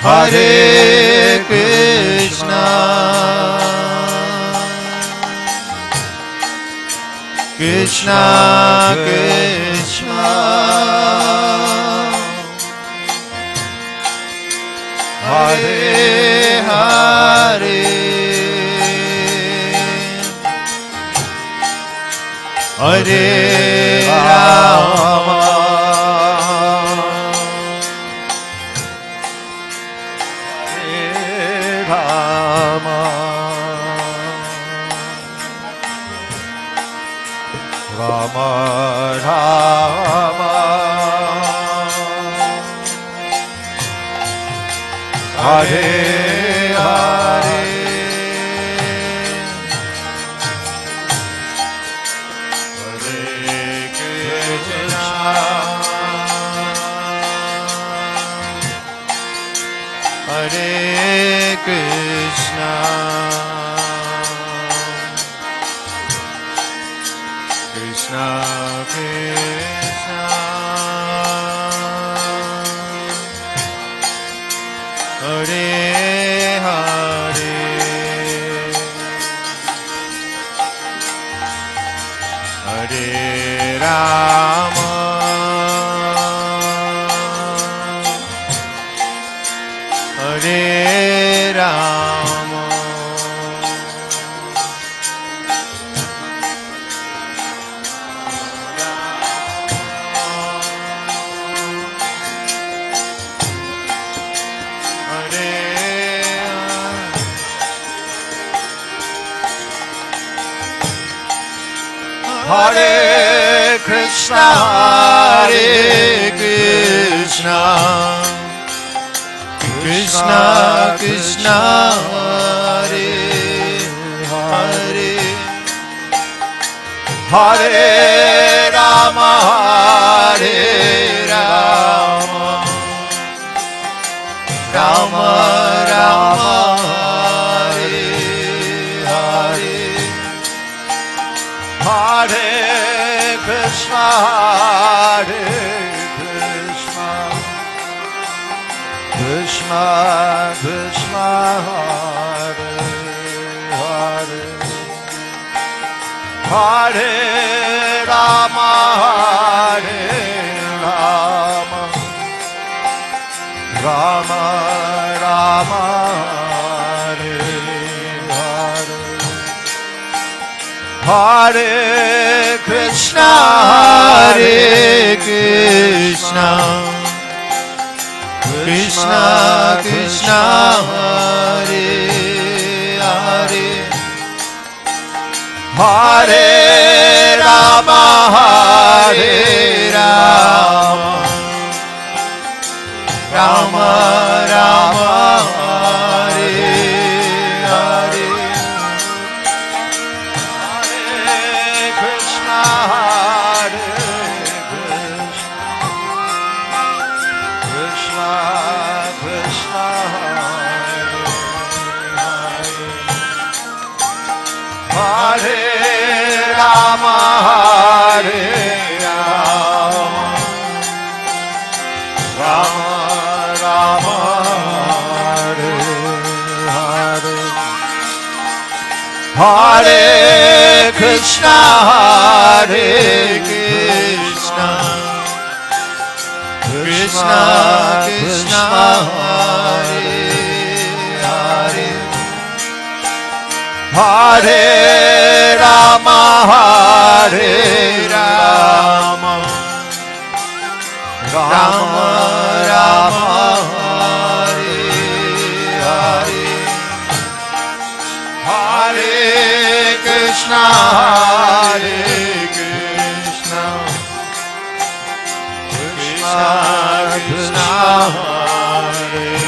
Hare Krishna. Krishna Krishna. Hare Hare. Hare Rama. Hare Rama. Rama Rama. Hare Hare. Hare Krishna. Hare Krishna. Krishna Krishna. Hare Hare. Hare Rama. Hare Rama. Hare Krishna, Hare Krishna, Krishna Krishna, Hare Hare, Hare Rama, Hare Rama, Rama Rama, Hare Hare, Hare Krishna, Hare Krishna, Krishna Krishna, Hare Hare, Hare Rama, Hare Rama, Rama Rama, Hare Hare, Hare Krishna, Hare Krishna, Krishna Krishna, Hare Hare, Hare Rama, Hare Rama, Rama Rama, Hare Hare, Hare Krishna, Hare Krishna, Krishna Krishna, Hare Hare, Hare Rama, Hare Rama, Rama Rama, Hare Hare, Hare Krishna, Hare Krishna, Krishna Krishna, Hare Hare, Hare Rama, Hare Rama, Rama Rama, Hare Hare, Hare Krishna, Hare Krishna, Krishna Krishna, Hare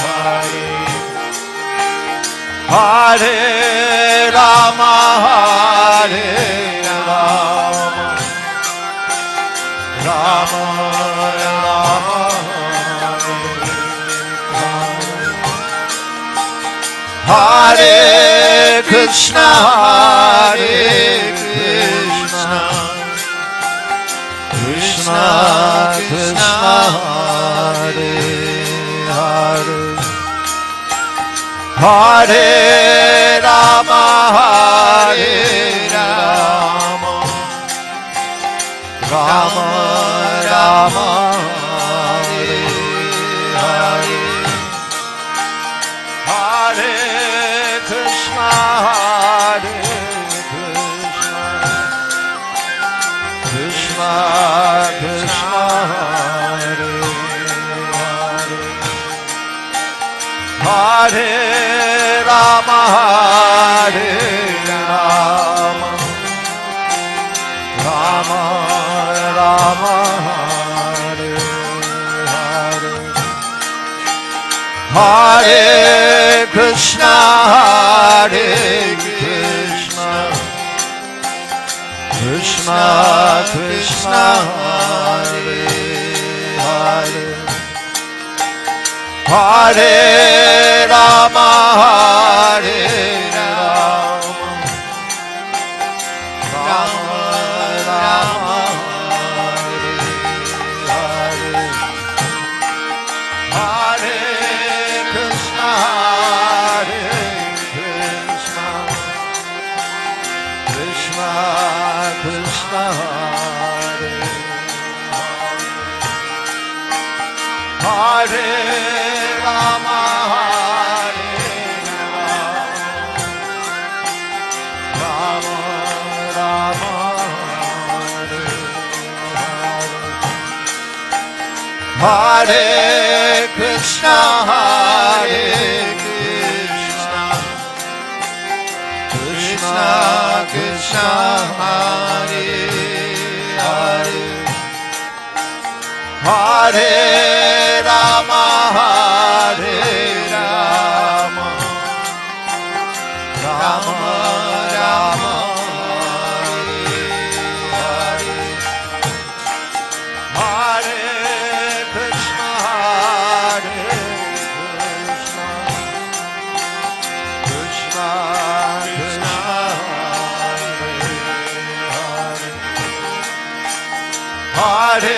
Hare, Hare Rama, Hare Rama, Rama Rama, Hare Krishna, Hare Krishna, Krishna Krishna, Hare Hare, Hare Rama, Hare Rama, Rama Rama, Hare Hare, Hare Krishna, Hare Krishna, Krishna Krishna, Hare Hare, Hare Rama, Hare Rama, Rama Rama, Hare Hare, Hare Krishna, Hare Krishna, Krishna Krishna, Hare Hare, Hare Rama, Hare Rama, Rama Rama, Hare Hare, Hare Krishna, Hare Krishna, Krishna Krishna, Hare Hare, Hare Rama, Hare Rama, Rama Rama, Hare Hare, Hare Krishna, Hare Krishna, Krishna Krishna, Hare Hare, Hare Rama, Hare Rama, Rama Rama, Hare Hare, Hare Krishna, Hare Krishna, Krishna Krishna, Hare Hare, Hare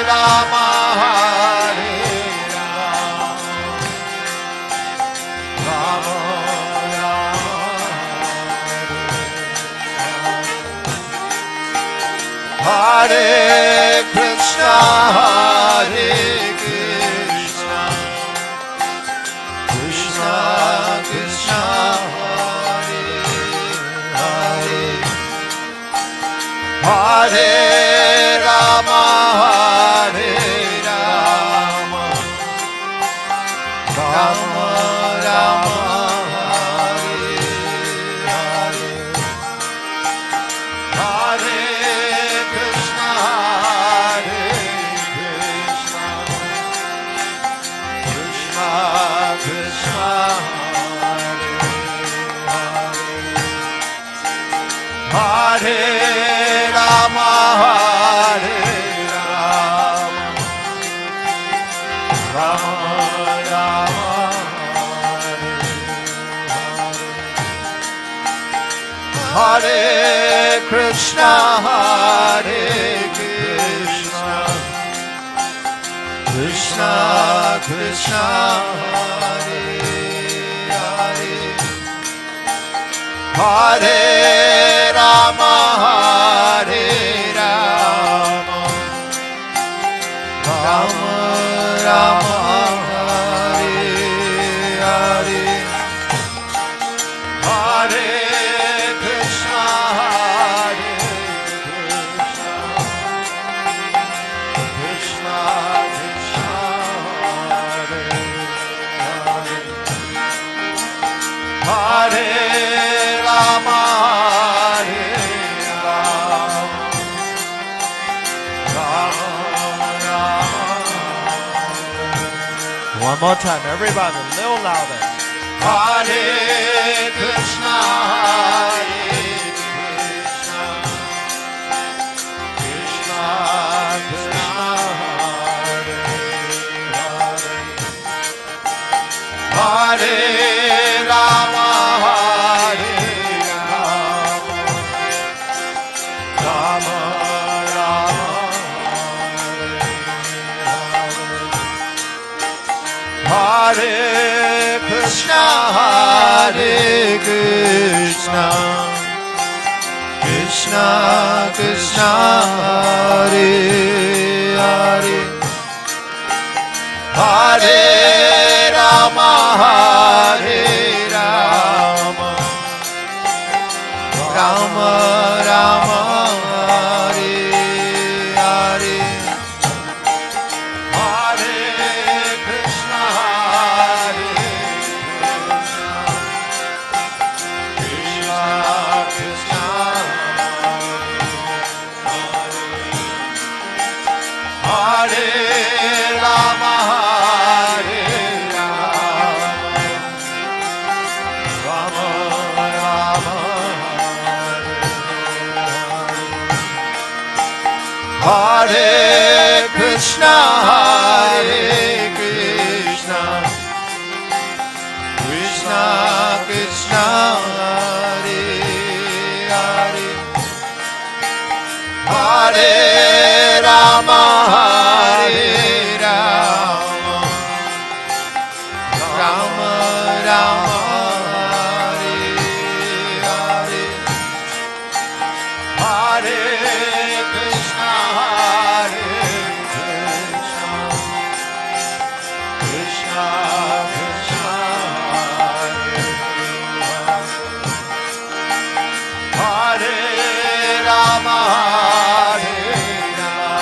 Rama, Hare Rama, Hare Krishna, Hare Krishna, Krishna Krishna, Hare Hare, Hare Rama, Hare Rama, Rama Rama, Hare Hare, Hare Krishna, Hare Krishna, Krishna Krishna, Hare Hare, Hare Rama, Hare Rama, Rama Rama, Hare Hare Krishna, Hare Krishna, Krishna Krishna, Hare Hare, Hare Rama, Hare Rama, Rama Rama, Hare Hare, Hare Krishna, Hare Krishna, Krishna Krishna, Hare Hare, Hare Rama, Hare Rama, Rama Rama. One more time, everybody, a little louder. Hare Krishna, Hare Krishna, Krishna Krishna, Hare Hare, Hare Rama, Hare Rama, Rama Rama, Hare Krishna, Hare Krishna, Krishna Krishna, Hare Hare, Hare Rama, Hare Rama, Rama Rama, Hare Hare, Hare Krishna, Hare Krishna, Krishna Krishna, Hare Rama, Hare Rama, Rama Rama, Hare Krishna, Hare Krishna, Krishna Krishna, Hare Hare, Hare Rama, Hare Rama, Rama Rama, Hare Hare, Hare Krishna, Hare Krishna, Krishna Krishna, Hare Rama, Hare Rama,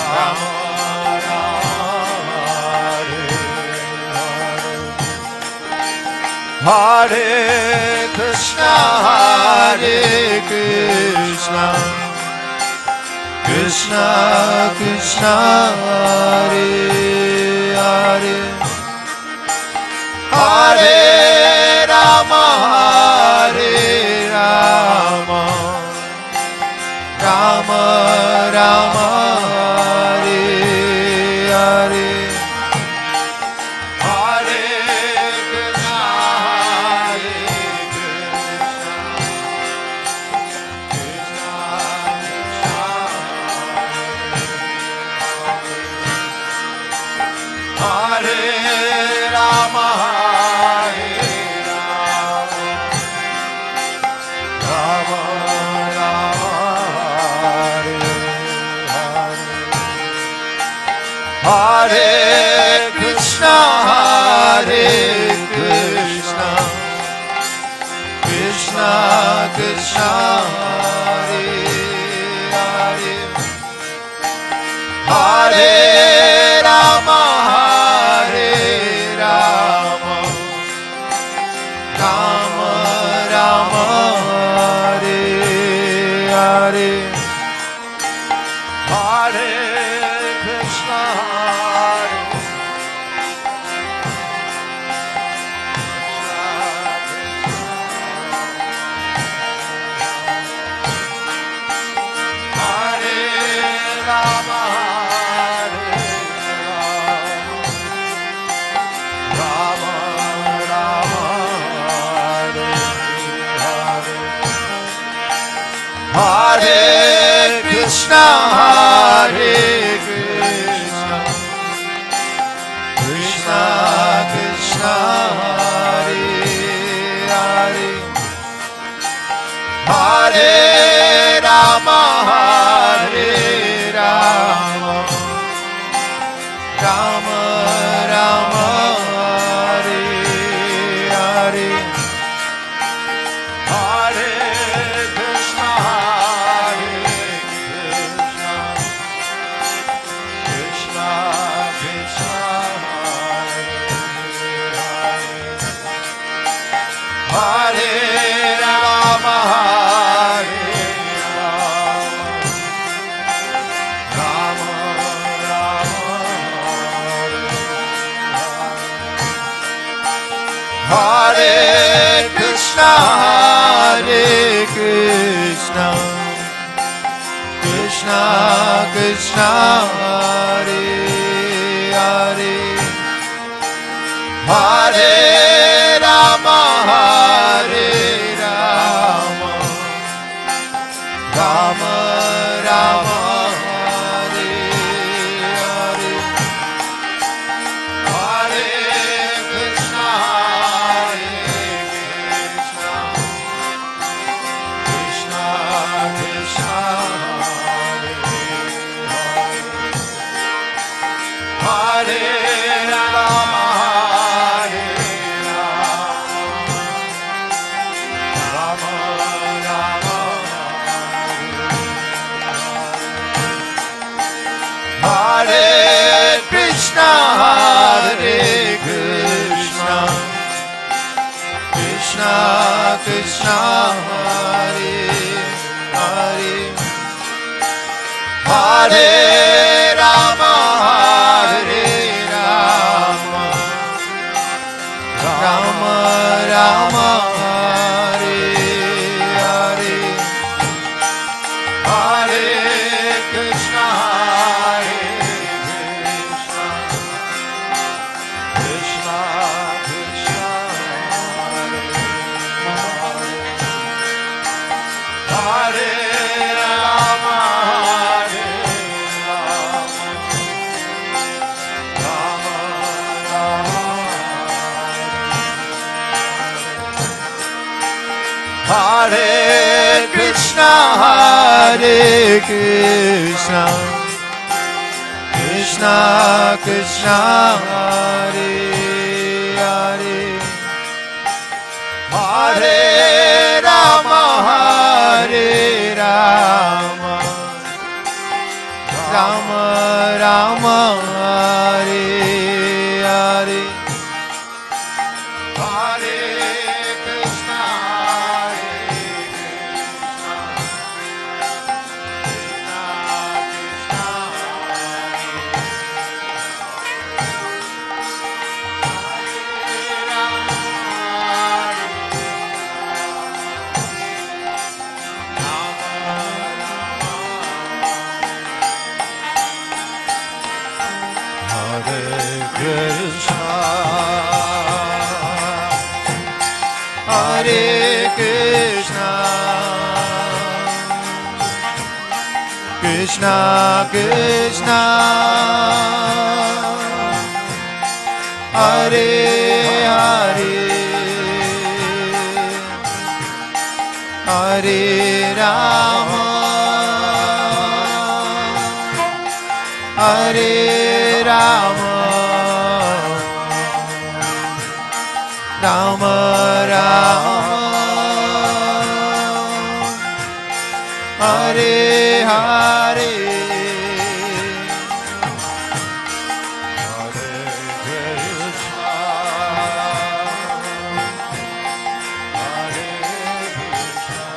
Rama Rama, Hare Krishna, Hare Krishna, Krishna Krishna, Hare Hare, Hare Rama, Hare Rama, Rama Rama, Hare Hare, Hare Krishna, Hare Krishna, Krishna Krishna, Hare Rama, Hare Rama, Rama Rama, Hare Hare, Hare Krishna, Hare Krishna, Krishna Krishna, Hare Hare, Hare Rama, Hare Rama, Rama Rama, Hare Hare, Hare Krishna, Hare Rama, Hare Rama, Rama Rama, Hare Hare Krishna, Hare Krishna, Krishna Krishna, Hare Hare, Hare Rama, Hare Rama, Rama Rama, Hare Hare, Hare Krishna, Hare Krishna, Krishna Krishna, Hare Rama, Hare Rama, Hare Krishna, Hare Krishna, Krishna Krishna, Hare Hare, Hare Rama, Hare Rama, Rama Rama, Hare Hare, Hare Krishna, Hare Krishna, Krishna Krishna, Hare Rama, Hare Rama, Rama Rama, Hare Krishna, Hare Krishna, Krishna Krishna, Hare Hare, Hare Rama, Hare Rama, Rama Rama, Hare Hare, Hare Krishna, Hare Krishna, Krishna Krishna, Hare Rama, Hare Krishna, Hare Krishna, Krishna Krishna, Hare Hare, Hare Rama, Hare Rama, Rama Rama, Hare Hare, Hare Krishna, Hare Krishna, Krishna Krishna, Hare Hare, Hare Rama, Hare Rama, Rama Rama, Hare Hare, Hare Krishna, Hare Krishna,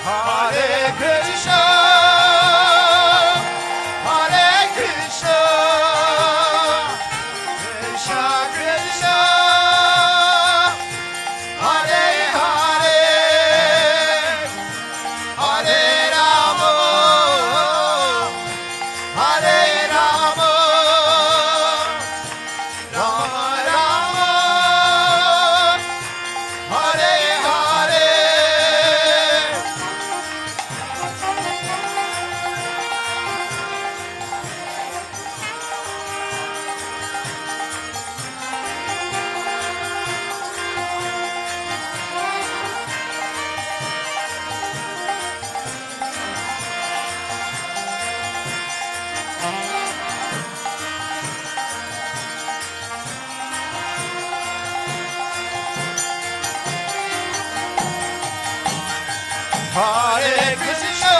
Hare Krishna, Hare Krishna, Krishna Krishna, Hare Hare, Hare Rama, Hare Rama, Rama Rama, Hare Hare. Hare Krishna,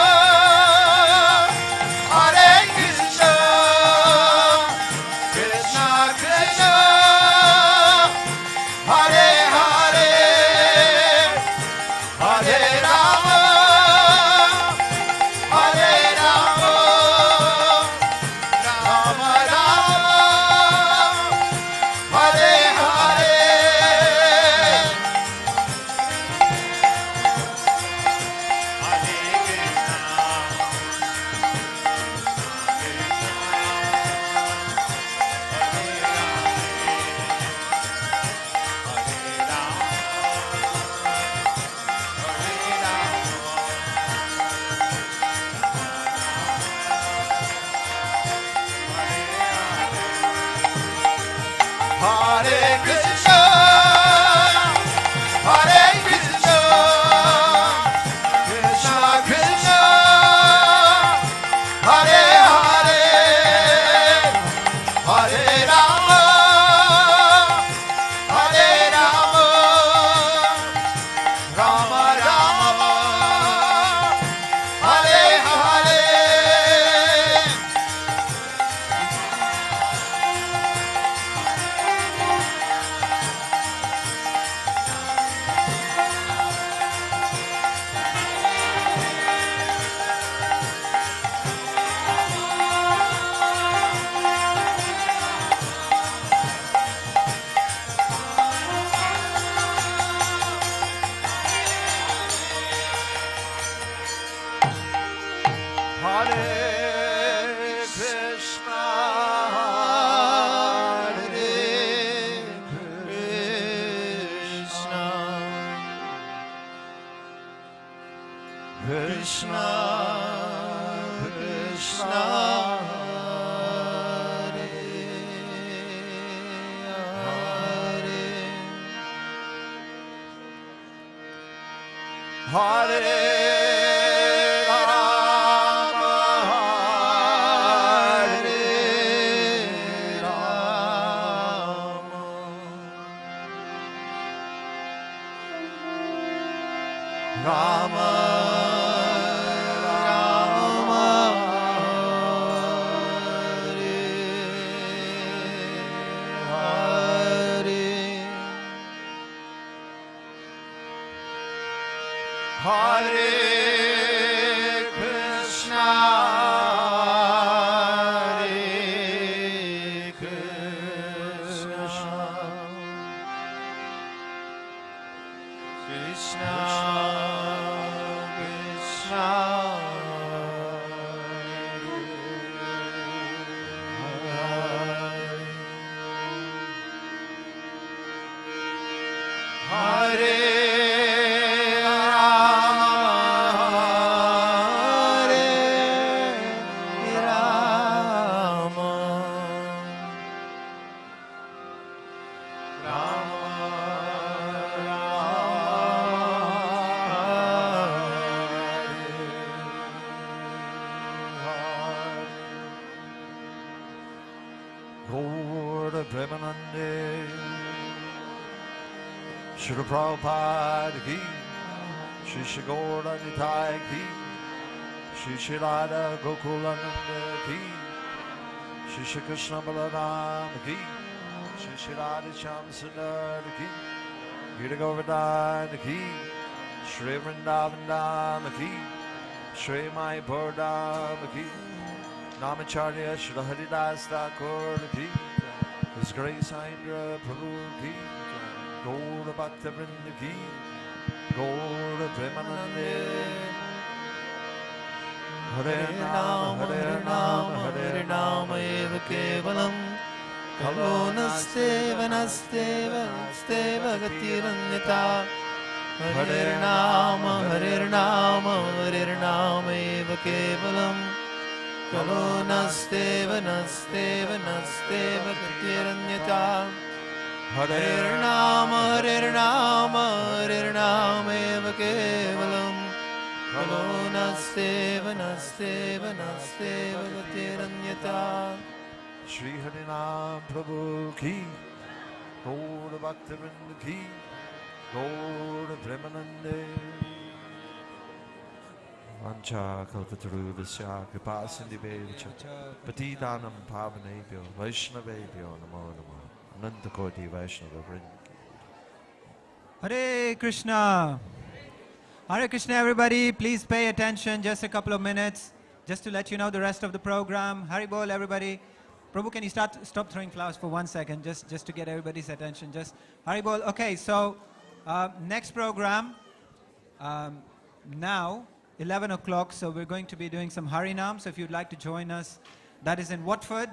Hare Krishna, Krishna Krishna, Hare Hare, Hare Rama, Hare Rama, Rama Rama, Hare Hare. Hare Krishna, Hare Krishna, Krishna Krishna, Hare Hare, Hare Rama, Hare Rama, Rama Rama, Hare Hare. Hare Krishna, Hare Krishna, Krishna Krishna, Hare Hare, Hare Rama, Hare Rama, Rama Rama, Hare Hare Krishna, Hare Krishna, Krishna Krishna, Hare Premanande, Srila Prabhupada ki, Shri Shri Gaura Nitai ki, Shri Shri Radha Gokulananda ki, Shri Shri Krishna Balaram ki, Shri Shri Radha Shyam Sundar ki, Gita Govardhan ki, Shri Vrindavan Dham ki, Shri Mayapur Dham ki, Namacharya Shri Haridas Thakur ki, His Grace Indra Prabhu ki, Gaura Bhaktivinoda ki, Gaura Premanande. Hare Nama, Hare Nama, Hare Nama, Eva Kevalam. Kalo Nasteva, Nasteva, Nasteva Gatiranyata. Hare Nama, Hare Nama, Hare Nama, Eva Kevalam. Kalo Nasteva, Nasteva, Nasteva Gatiranyata. Hare Nama, Hare Nama, Hare Nama, Eva Kevalam. Kalo Nasteva, Nasteva, Nasteva Gatiranyata. Shri Harinam Prabhu ki, Gaura Bhaktivinoda ki, Gaura Premanande. Vancha Kalpatarubhasya Kripa Sindhivevcha Patidanam Pavanebhyo Vaishnavebhyo Namo Namo Anantakoti Vaishnava Vrinda. Hare Krishna. Hare Krishna, everybody. Please pay attention. Just a couple of minutes, just to let you know the rest of the program. Hari Bol, everybody. Prabhu, can you stop throwing flowers for 1 second, just to get everybody's attention. Just Hari Bol. Okay, so next program now 11 o'clock. So we're going to be doing some Harinam. So if you'd like to join us, that is in Watford.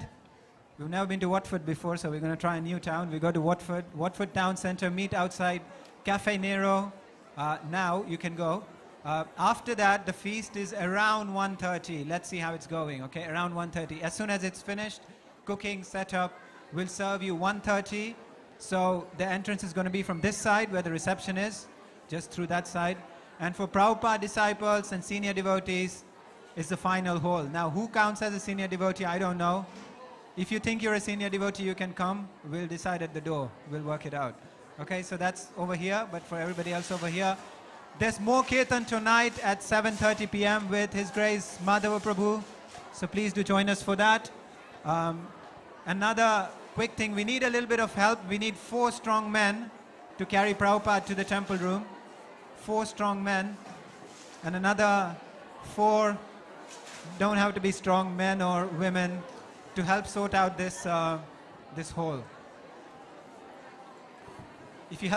We've never been to Watford before, so we're going to try a new town. We go to Watford Town Centre, meet outside Cafe Nero. Now you can go. After that, the feast is around 1:30. Let's see how it's going, okay? Around 1:30. As soon as it's finished, cooking, set up, we'll serve you 1:30. So the entrance is going to be from this side where the reception is, just through that side. And for Prabhupada disciples and senior devotees, is the final hall. Now, who counts as a senior devotee? I don't know. If you think you're a senior devotee, you can come. We'll decide at the door. We'll work it out. Okay, so that's over here, but for everybody else over here, there's more Kirtan tonight at 7:30 p.m. with His Grace Madhava Prabhu. So please do join us for that. Another quick thing, we need a little bit of help. We need 4 strong men to carry Prabhupada to the temple room. 4 strong men. And another 4 don't have to be strong men or women to help sort out this hole. If you help